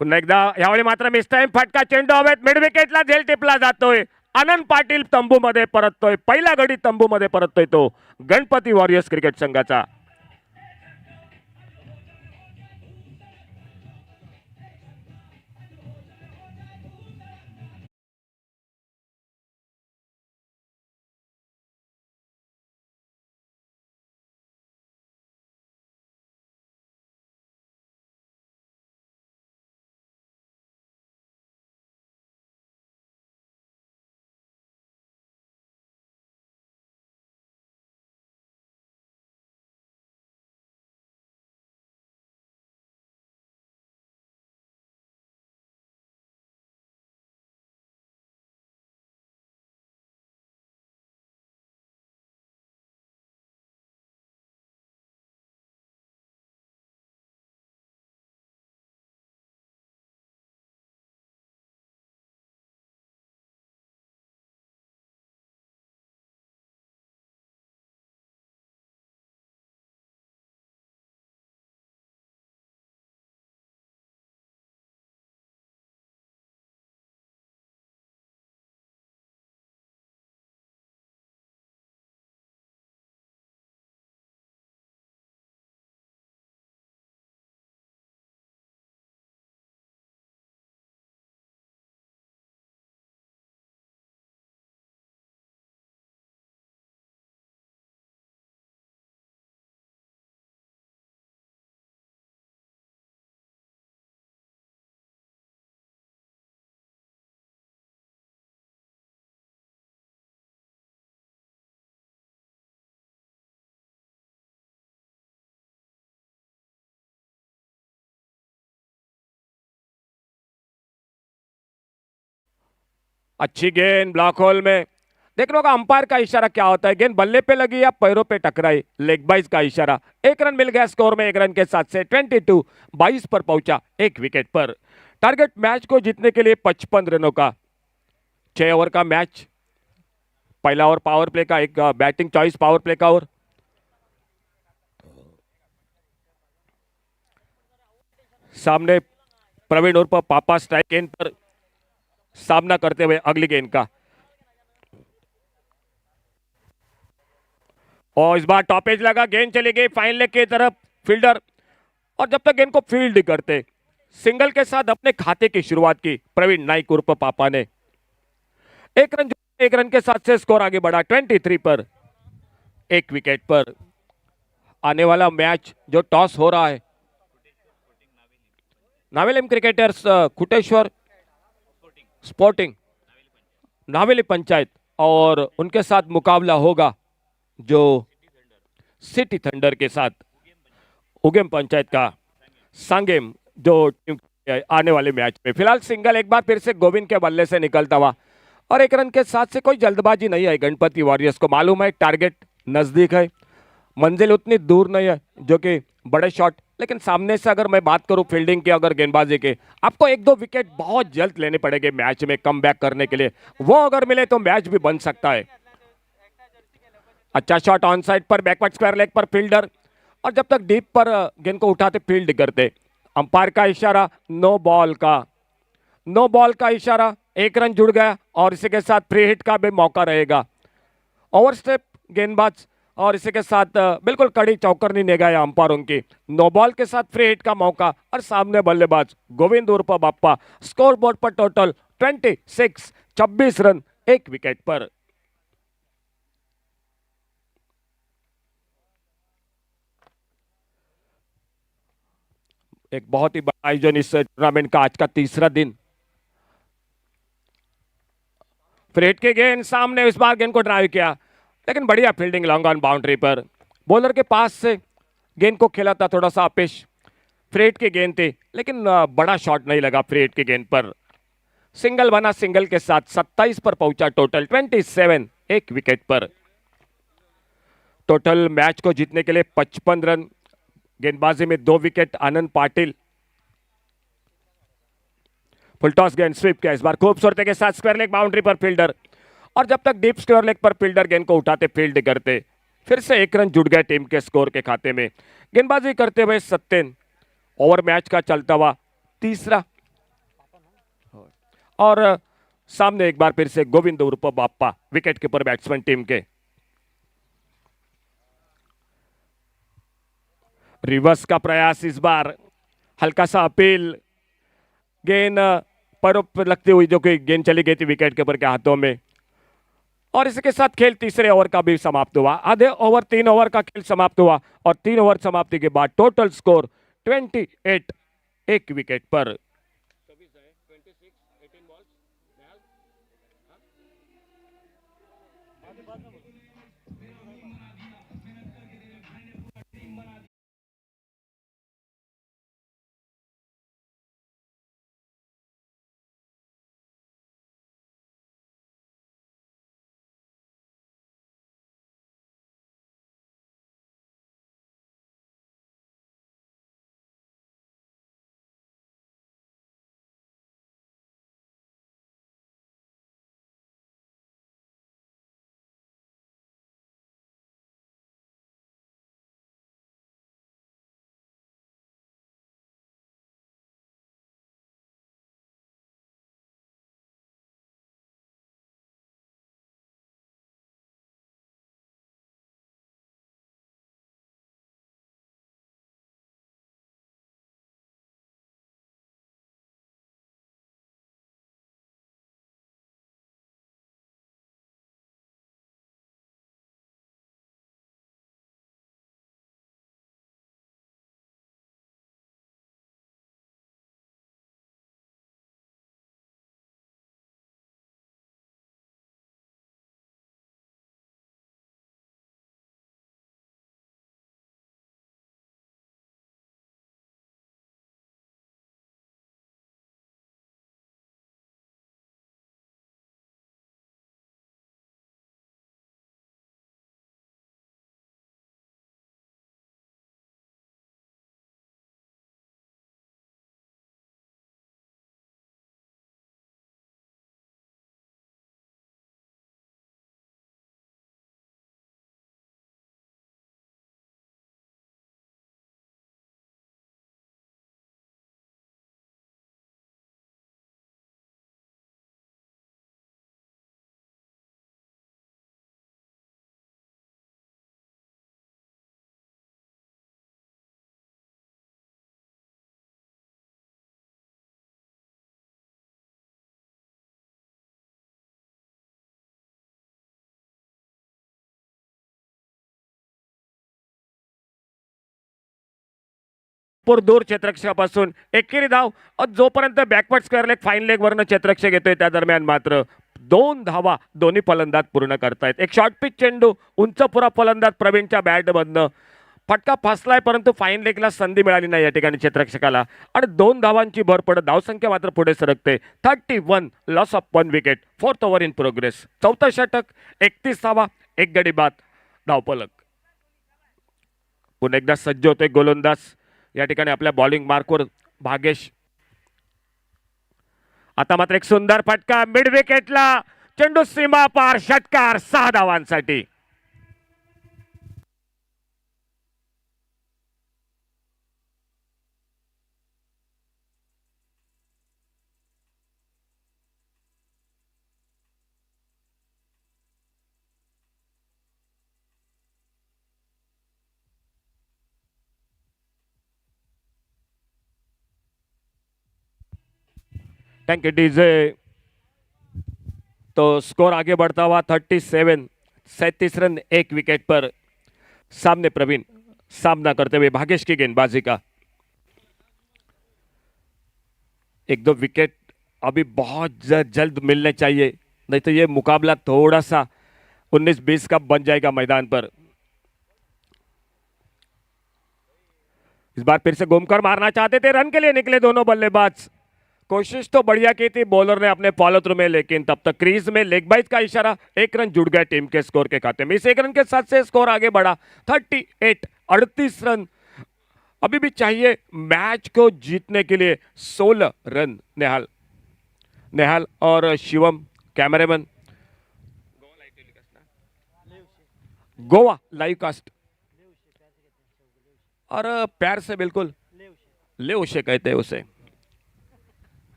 S3: पुन्हा एकदा यावेळी मात्र मिस टाइम फटका चेंडू हवेत मिड विकेटला झेल टिपला जातोय. आनंद पाटील तंबूमध्ये परततोय. पहिला गडी तंबूमध्ये परततोय तो गणपती वॉरियर्स क्रिकेट संघाचा. अच्छी गेंद ब्लॉक होल में। देखने होगा अंपायर का इशारा क्या होता है, गेंद बल्ले पे लगी या पैरों पे टकराई, लेग बाइज का इशारा। एक रन मिल गया स्कोर में, एक रन के साथ से 22 पर पहुंचा, एक विकेट पर। टारगेट मैच को जीतने के लिए 55 रनों का 6 ओवर का मैच। पहला ओवर पावर प्ले का, एक बैटिंग चॉइस पावर प्ले का ओवर। सामने प्रवीण उर्फ पापा स्ट्राइक गेंद पर सामना करते हुए अगली गेंद का, और इस बार टॉपेज लगा, गेंद चली गई फाइन लेग की तरफ। फील्डर, और जब तक गेंद को फील्ड करते, सिंगल के साथ अपने खाते की शुरुआत की प्रवीण नाइक उर्फ पापा ने। एक रन के साथ से स्कोर आगे बढ़ा 23 पर, एक विकेट पर। आने वाला मैच जो टॉस हो रहा है, नावेलिम क्रिकेटर्स कुटेश्वर स्पोर्टिंग नावेली पंचायत, और उनके साथ मुकाबला होगा जो सिटी थंडर के साथ उगेम पंचायत का सांगेम, जो टीम आने वाले मैच में। फिलहाल सिंगल एक बार फिर से गोविंद के बल्ले से निकलता हुआ, और एक रन के साथ से कोई जल्दबाजी नहीं है गणपति वॉरियर्स को। मालूम है टारगेट नजदीक है, मंजिल उतनी दूर नहीं है जो कि बड़े शॉट, लेकिन सामने से अगर मैं बात करूं फील्डिंग की, अगर गेंदबाजी के, आपको एक दो विकेट बहुत जल्द लेने पड़ेंगे मैच में कमबैक करने के लिए। वो अगर मिले तो मैच भी बन सकता है। अच्छा शॉट ऑन साइड पर, बैकवर्ड स्क्वायर लेग पर फील्डर, और जब तक डीप पर गेंद को उठाते फील्ड करते। अंपायर का इशारा नो बॉल का, नो बॉल का इशारा, एक रन जुड़ गया, और इसी के साथ फ्री हिट का भी मौका रहेगा। ओवरस्टेप गेंदबाज, और इसी के साथ बिल्कुल कड़ी चौकरनी निगाह अंपायर उनकी। नो बॉल के साथ फ्री हिट का मौका, और सामने बल्लेबाज गोविंद उर्फ बाप्पा। स्कोर बोर्ड पर टोटल 26 रन, एक विकेट पर। एक बहुत ही बड़ा आयोजन इस टूर्नामेंट का, आज का तीसरा दिन। फ्रेट के गेंद सामने, इस बार गेंद को ड्राइव किया, लेकिन बढ़िया फील्डिंग लॉन्ग ऑन बाउंड्री पर। बॉलर के पास से गेंद को खेला था थोड़ा सा अपेश। फ्रेट की गेंद थी, लेकिन बड़ा शॉट नहीं लगा फ्रेट की गेंद पर। सिंगल बना, सिंगल के साथ 27 पर पहुंचा, टोटल 27, एक विकेट पर। टोटल मैच को जीतने के लिए 55 रन। गेंदबाजी में 2 विकेट आनंद पाटिल। फुल टॉस गेंद स्वीप किया, इस बार खूबसूरती के साथ स्क्वायर लेग बाउंड्री पर फील्डर, और जब तक डीप स्क्वायर लेग पर फील्डर गेंद को उठाते फील्ड करते, फिर से एक रन जुड़ गया टीम के स्कोर के खाते में। गेंदबाजी करते हुए सत्यन, ओवर मैच का चलता हुआ तीसरा, और सामने एक बार फिर से गोविंद उर्फ Bappa, wicket keeper batsman team के। रिवर्स का प्रयास, इस बार हल्का सा अपील, गेंद पैरों पर लगती हुई, जो कि गेंद चली गई थी विकेट कीपर के हाथों में। और इसके साथ खेल तीसरे ओवर का भी समाप्त हुआ। आधे ओवर 3 ओवर का खेल समाप्त हुआ, और 3 ओवर समाप्ति के बाद टोटल स्कोर 28, एक विकेट पर। भरपूर दूर क्षेत्ररक्षकापासून एकेरी धाव. जोपर्यंत backward square leg fine leg वरनं क्षेत्ररक्षक येतोय त्या दरम्यान मात्र 2 धावा दोन्ही फलंदाज पूर्ण करतायत. एक शॉर्ट पिच चेंडू उंच पुरा फलंदाज प्रवीणच्या बॅटमधनं फटका फसलाय, परंतु फाईन लेगला संधी मिळाली नाही या ठिकाणी क्षेत्ररक्षकाला आणि 2 धावांची भर पडत धावसंख्या मात्र पुढे सरकते. 31 loss of 1 wicket. 4th over in progress. 4थं षटक. 31 धावा 1 गडी बाद धावफलक. पुन्हा एकदा सज्ज होतोय गोलंदाज या ठिकाणी आपल्या बॉलिंग मार्कवर भागेश. आता मात्र एक सुंदर फटका मिड विकेटला. चेंडू सीमा पार. षटकार 6 धावांसाठी. Thank you DJ. तो स्कोर आगे बढ़ता हुआ 37 रन 1 विकेट पर. सामने प्रवीण, सामना करते हुए भागेश की गेंदबाजी का. 1-2 विकेट अभी बहुत जल्द मिलने चाहिए, नहीं तो ये मुकाबला थोड़ा सा 19-20 का बन जाएगा मैदान पर. इस बार फिर से घूमकर मारना चाहते थे, रन के लिए निकले दोनों बल्लेबाज. कोशिश तो बढ़िया की थी बॉलर ने अपने फॉलो थ्रू में, लेकिन तब तक क्रीज में लेग बाइज का इशारा. 1 रन जुड़ गया टीम के स्कोर के खाते में. इस 1 रन के साथ से स्कोर आगे बढ़ा 38 रन. अभी भी चाहिए मैच को जीतने के लिए 16 रन. नेहाल और Shivam cameraman. Goa live cast और प्यार से बिल्कुल ले उसे कहते हैं उसे.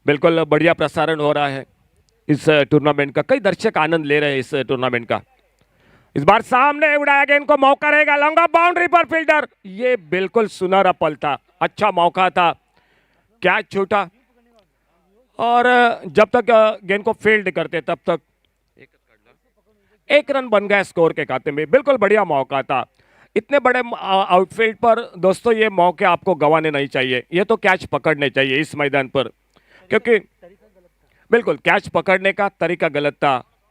S3: बिल्कुल बढ़िया प्रसारण हो रहा है इस टूर्नामेंट का. कई दर्शक आनंद ले रहे हैं इस टूर्नामेंट का. इस बार सामने उड़ाया गया, इनको मौका रहेगा. लॉन्ग ऑफ बाउंड्री पर फील्डर. ये बिल्कुल सुनहरा पल था, अच्छा मौका था. कैच छूटा और जब तक गेंद को फील्ड करते तब तक 1 रन बन गया स्कोर के खाते में. बिल्कुल बढ़िया मौका था. इतने बड़े आउटफील्ड पर दोस्तों ये मौके आपको गंवाने नहीं चाहिए. ये तो कैच पकड़ने चाहिए इस मैदान पर, क्योंकि बिल्कुल कैच पकड़ने का तरीका गलत था.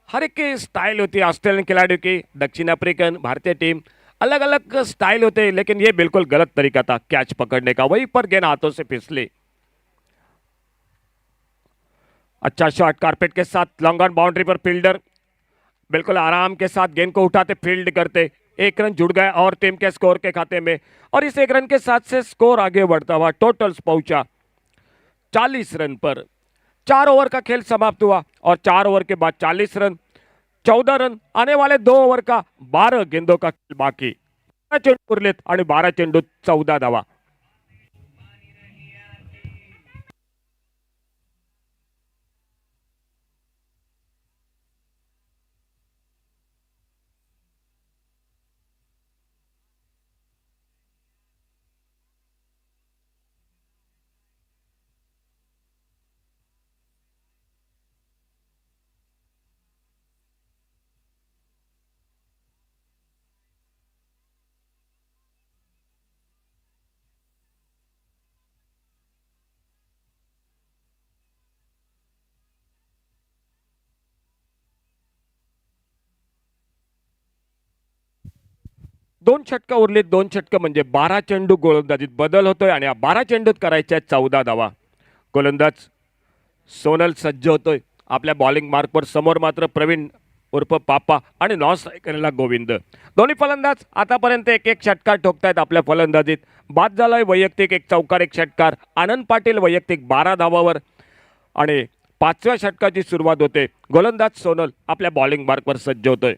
S3: हर एक की स्टाइल होती है ऑस्ट्रेलियन खिलाड़ियों की, दक्षिण अफ्रीकन, भारतीय टीम, अलग अलग स्टाइल होते हैं, लेकिन ये बिल्कुल गलत तरीका था कैच पकड़ने का. वहीं पर गेंद हाथों से फिसली. अच्छा शॉट कारपेट के साथ लॉन्ग ऑन बाउंड्री पर फील्डर बिल्कुल आराम के साथ गेंद को उठाते फील्ड करते. 1 रन जुड़ गया और टीम के स्कोर के खाते में. और इस 1 रन के साथ से स्कोर आगे बढ़ता हुआ टोटल्स पहुंचा 40 रन पर. 4 ओवर का खेल समाप्त हुआ और 4 ओवर के बाद 40 रन. 14 रन आने वाले 2 ओवर का 12 गेंदों का खेल बाकी. 12 चेंडू उरलेत आणि 12 चेंडूत 14 धावा. दोन षटकं उरलीत. 2 षटकं म्हणजे 12 चेंडू गोलंदाजीत बदल होतोय आणि या 12 चेंडूत करायच्या 14 धावा. गोलंदाज सोनल सज्ज होतोय आपल्या बॉलिंग मार्कवर. समोर मात्र प्रवीण उर्फ पापा आणि नॉन स्ट्रायकरला गोविंद. दोन्ही फलंदाज आतापर्यंत 1-1 षटकार ठोकतायत आपल्या फलंदाजीत. बाद झालाय वैयक्तिक 1 चौकार 1 षटकार. आनंद पाटील वैयक्तिक 12 धावावर आणि 5व्या षटकाची सुरुवात होते. गोलंदाज सोनल आपल्या बॉलिंग मार्कवर सज्ज होतोय.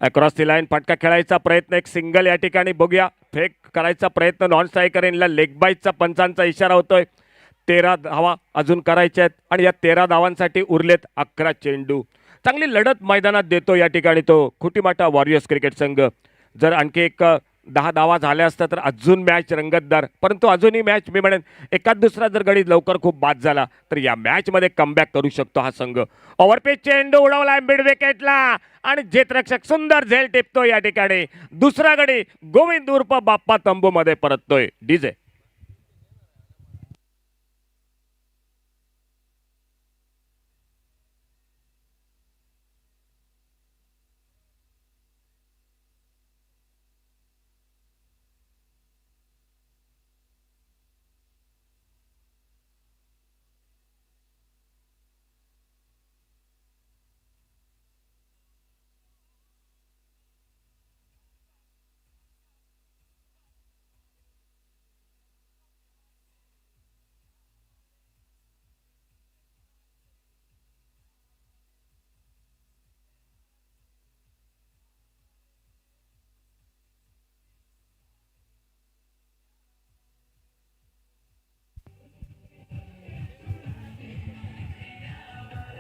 S3: अक्रॉस दी लाईन फटका खेळायचा प्रयत्न. एक सिंगल या ठिकाणी बघूया. फेक करायचा प्रयत्न नॉन स्ट्रायकर यांना लेग बाईचा पंचांचा इशारा होतोय. 13 धावा अजून करायच्या आहेत आणि या 13 धावांसाठी उरलेत 11 चेंडू. चांगली लढत मैदानात देतो या ठिकाणी तो खुटीमाटा वॉरियर्स क्रिकेट संघ. जर आणखी एक 10 धावा झाल्या असत्या तर अजून मॅच रंगतदार, परंतु अजूनही मॅच मी म्हणेन एकाच दुसरा जर गडी लवकर खूप बाद झाला तर या मॅचमध्ये कमबॅक करू शकतो हा संघ. ओव्हरपिच चेंडू उडवलाय मिड विकेटला आणि जेतरक्षक सुंदर झेल टिपतो या ठिकाणी. दुसरा गडी गोविंद उर्फ बाप्पा तंबू मध्ये परततोय. DJ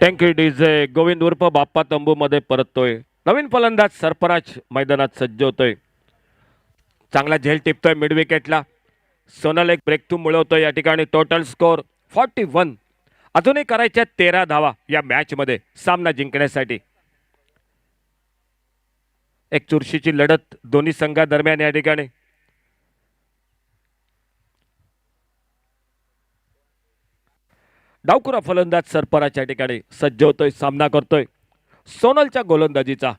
S3: thank you DJ. गोविंद उर्फ बाप्पा तंबू मध्ये परततोय. नवीन फलंदाज सरफराज मैदानात सज्ज होतोय. चांगला झेल टिपतोय मिड विकेटला. सोनल एक ब्रेक थ्रू मिळवतोय या ठिकाणी. Total score 41. अजूनही करायच्या 13 धावा या मॅच मध्ये सामना जिंकण्यासाठी. एक चुरशीची लढत दोन्ही संघादरम्यान या ठिकाणी. डावखुरा फलंदाज सरफराज या ठिकाणी सज्ज होतोय, सामना करतोय सोनलच्या गोलंदाजीचा.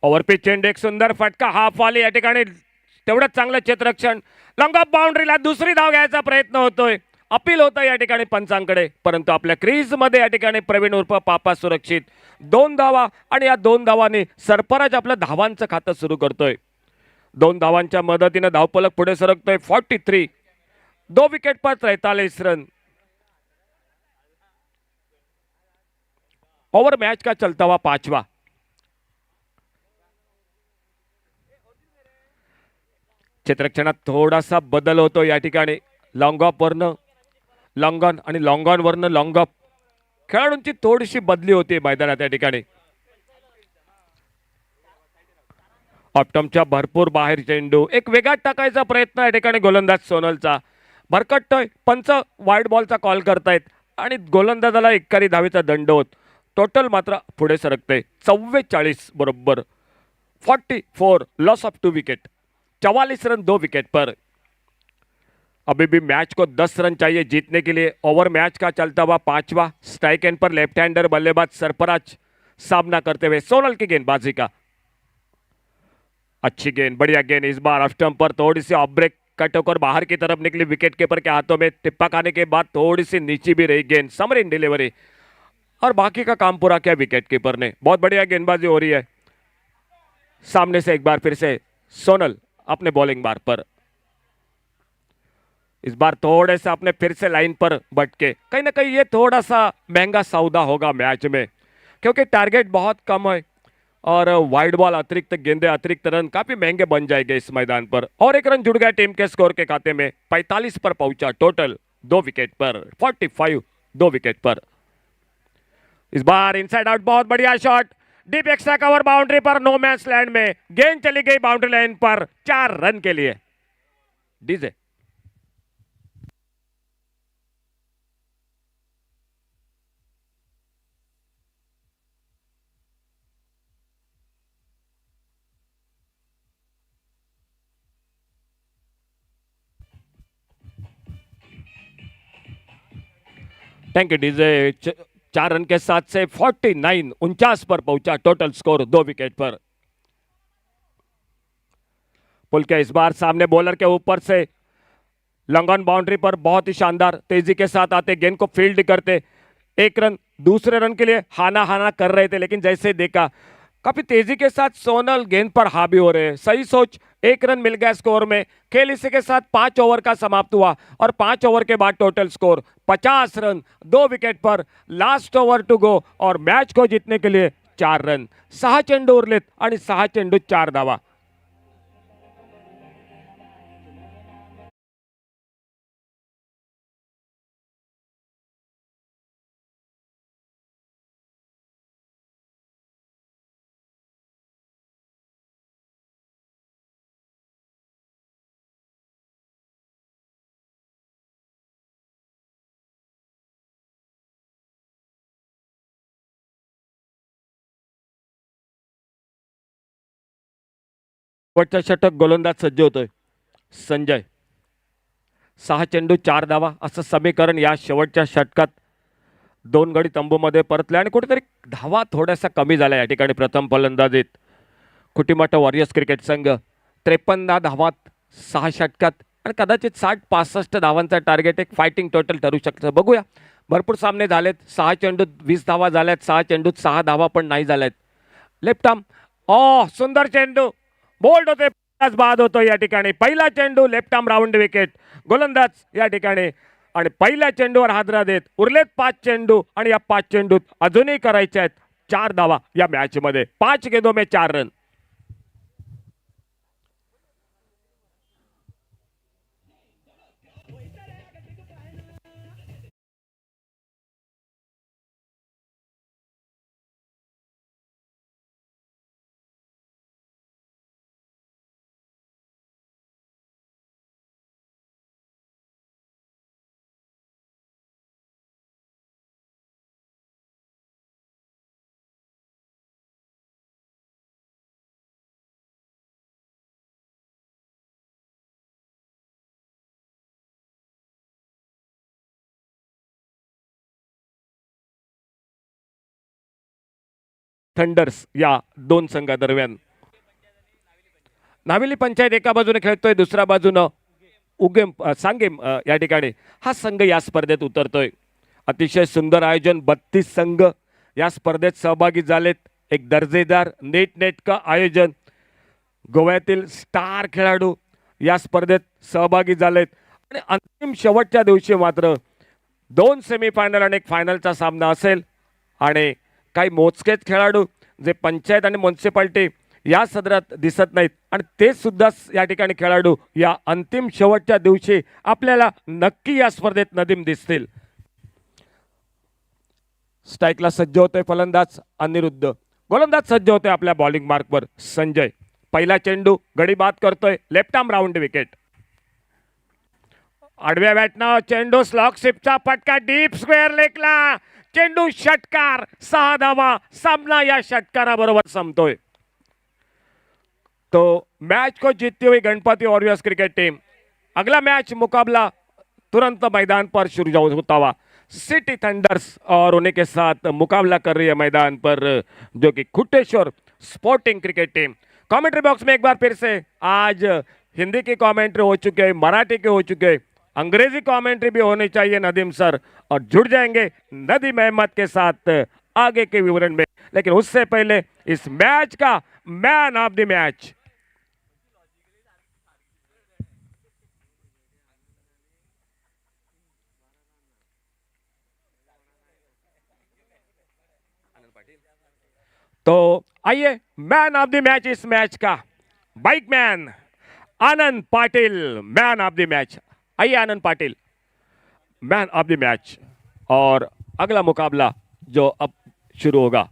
S3: ओव्हरपिच चेंडू एक सुंदर फटका, हाफ वाली या ठिकाणी. तेवढंच चांगलं क्षेत्ररक्षण. लॉंग ऑफ बाउंड्रीला दुसरी धाव घ्यायचा प्रयत्न होतोय. अपील होतं या ठिकाणी पंचांकडे, परंतु आपल्या क्रीज मध्ये या ठिकाणी प्रवीण उर्फ पापा सुरक्षित. 2 धावा आणि या 2 धावांनी सरफराज आपलं धावांचं खातं सुरू करतोय. 2 धावांच्या मदतीने धावफलक पुढे सरकतोय. 43. 2 विकेट पर 43 रन. ओव्हर मॅच का चलता हुआ 5वां. क्षेत्ररक्षणात थोडासा बदल होतो या ठिकाणी. लॉंग ऑफ वरनं लॉंग ऑन आणि लॉंग ऑन वरनं लॉंग ऑफ. खेळाडूंची थोडीशी बदली होती मैदानात या ठिकाणी. ऑप्टमच्या भरपूर बाहेर चेंडू. एक वेगात टाकायचा प्रयत्न या ठिकाणी गोलंदाज सोनलचा. भरकटतोय. पंच वाईड बॉलचा कॉल करतायत आणि गोलंदाजाला एकारी धावेचा दंड होत. टोटल मात्र पुढे सरकते 44 बरोबर. 44. Loss of 2 wicket. 44 run 2 wicket पर. अभी भी मैच को 10 रन चाहिए जीतने के लिए. ओवर मैच का चलता हुआ 5वां. स्ट्राइक एंड पर लेफ्ट हैंडर बल्लेबाज सरफराज सामना करते हुए सोनल की गेंदबाजी का. अच्छी गेंद, बढ़िया गेंद. इस बार ऑफ स्टंप पर थोड़ी सी ऑफ ब्रेक कट होकर बाहर की तरफ निकली. विकेट कीपर के हाथों में टिप्पा खाने के बाद थोड़ी सी नीचे भी रही गेंद. समरिन डिलीवरी और बाकी का काम पूरा किया विकेट कीपर ने. बहुत बढ़िया गेंदबाजी हो रही है. सामने से एक बार फिर से सोनल अपने बॉलिंग बार पर. इस बार थोड़े से अपने फिर से लाइन पर भटके. कहीं ना कहीं ये थोड़ा सा महंगा सौदा होगा मैच में, क्योंकि टारगेट बहुत कम है और वाइड बॉल अतिरिक्त गेंदे अतिरिक्त रन काफी महंगे बन जाएंगे इस मैदान पर. और एक रन जुड़ गया टीम के स्कोर के खाते में. 45 पर पहुंचा टोटल 2 विकेट पर. 45 2 विकेट पर. इस बार इनसाइड आउट, बहुत बढ़िया shot. Deep extra cover boundary पर नो मैच लैंड में गेंद चली गई बाउंड्री लाइन पर 4 रन के लिए. DJ thank you DJ. 4 run के साथ से 49 49 पर पहुंचा टोटल स्कोर 2 विकेट पर. पुल के इस बार सामने बॉलर के ऊपर से लॉन्ग ऑन बाउंड्री पर बहुत ही शानदार तेजी के साथ आते, गेंद को फील्ड करते. 1 रन. दूसरे रन के लिए हाना हाना कर रहे थे, लेकिन जैसे देखा काफी तेजी के साथ सोनल गेंद पर हावी हो रहे हैं. सही सोच. 1 रन मिल गया स्कोर में. खेल इसी के साथ 5 ओवर का समाप्त हुआ और 5 ओवर के बाद टोटल स्कोर 50 रन 2 विकेट पर. लास्ट ओवर टू गो और मैच को जीतने के लिए 4 रन. 6 चेंडू उरलेत आणि 6 चेंडू 4 धावा. शेवटचा षटक गोलंदाज सज्ज होतोय संजय. 6 चेंडू 4 धावा असं समीकरण या शेवटच्या षटकात. 2 गडी तंबूमध्ये परतले आणि कुठेतरी धावा थोड्याशा कमी झाल्या या ठिकाणी प्रथम फलंदाजीत. कुटीमाटा वॉरियर्स क्रिकेट संघ 53 धावात 6 षटकात आणि कदाचित 60-65 धावांचा टार्गेट एक फायटिंग टोटल ठरू शकतं. बघूया, भरपूर सामने झालेत. 6 चेंडूत 20 धावा झाल्यात. 6 चेंडूत 6 धावा पण नाही झाल्यात. लेफ्ट आर्म, सुंदर चेंडू, बोल्ड होते, बाद होतो या ठिकाणी. पहिला चेंडू लेफ्ट आर्म राऊंड विकेट, गोलंदाज या ठिकाणी. आणि पहिल्या चेंडूवर हादरा देत उरलेत 5 चेंडू आणि या 5 चेंडूत अजूनही करायचे आहेत 4 धावा या मॅच मध्ये. 5 गेंदों में 4 रन. थंडर्स या दोन संघादरम्यान. नावेली पंचायत एका बाजूने खेळतोय, दुसऱ्या बाजूनं उगेम सांगेम या ठिकाणी हा संघ या स्पर्धेत उतरतोय. अतिशय सुंदर आयोजन. 32 संघ या स्पर्धेत सहभागी झालेत. एक दर्जेदार नेटनेटकं आयोजन. गोव्यातील स्टार खेळाडू या स्पर्धेत सहभागी झालेत आणि अंतिम शेवटच्या दिवशी मात्र 2 सेमीफायनल आणि एक फायनलचा सामना असेल. आणि काही मोजकेच खेळाडू जे पंचायत आणि म्युन्सिपाल्टी या सदरात दिसत नाहीत आणि ते सुद्धा या ठिकाणी खेळाडू या अंतिम शेवटच्या दिवशी आपल्याला नक्की या स्पर्धेत नदीम दिसतील. स्ट्राईकला सज्ज होतोय फलंदाज अनिरुद्ध. गोलंदाज सज्ज होतोय आपल्या बॉलिंग मार्कवर संजय. पहिला चेंडू गडी बाद करतोय, लेफ्ट आर्म राऊंड विकेट. आडव्या बॅटनं चेंडू स्लॉग शिपचा फटका डीप स्क्वेअर लेगला. चेंडू षटकार, 6 धावा. सामना या षटकाराबरोबर संपतोय. तो मैच को जीतती हुई गणपति वॉरियर्स क्रिकेट टीम अगला मैच मुकाबला तुरंत मैदान पर शुरू होता हुआ सिटी थंडर्स और उन्हीं के साथ मुकाबला कर रही है मैदान पर जो कि Khutteshwar sporting cricket team. Commentary box में एक बार फिर से आज हिंदी की कमेंट्री हो चुकी है, मराठी की हो चुकी है, अंग्रेजी कमेंट्री भी होनी चाहिए नदीम सर, और जुड़ जाएंगे नदीम अहमद के साथ आगे के विवरण में. लेकिन उससे पहले इस मैच का मैन ऑफ द मैच तो आइए मैन ऑफ द मैच इस मैच का bike man Anand Patil man of the match. आइए Anand Patil man of the match. और अगला मुकाबला जो अब शुरू होगा,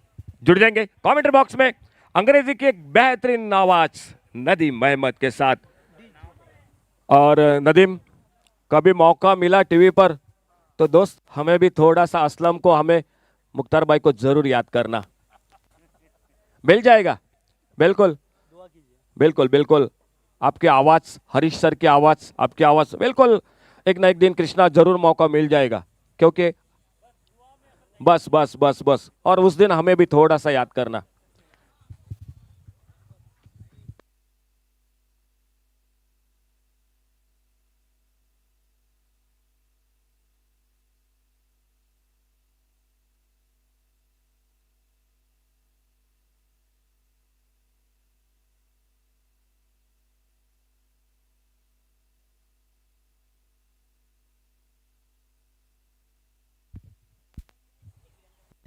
S3: जुड़ जाएंगे कमेंट्री बॉक्स में अंग्रेजी की एक बेहतरीन आवाज नदीम अहमद के साथ. और नदीम, कभी मौका मिला टीवी पर तो दोस्त हमें भी थोड़ा सा असलम को, हमें मुख्तार भाई को जरूर याद करना. मिल जाएगा. बिल्कुल बिल्कुल बिल्कुल. आपकी आवाज, हरीश सर की आवाज, आपकी आवाज, बिल्कुल एक ना एक दिन कृष्णा जरूर मौका मिल जाएगा. क्योंकि बस बस बस बस और उस दिन हमें भी थोड़ा सा याद करना.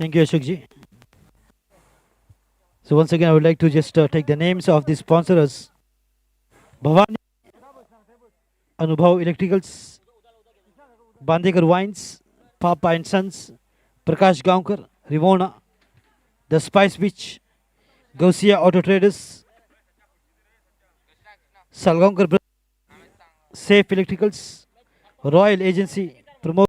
S2: Thank you, Ashok ji. So once again, I would like to just take the names of the sponsors. Bhavani, Anubhav Electricals, Bandekar Wines, Papa and Sons, Prakash Gaonkar, Rivona, The Spice Beach, Gausia Auto Traders, Salgaonkar Brothers, Safe Electricals, Royal Agency, Promote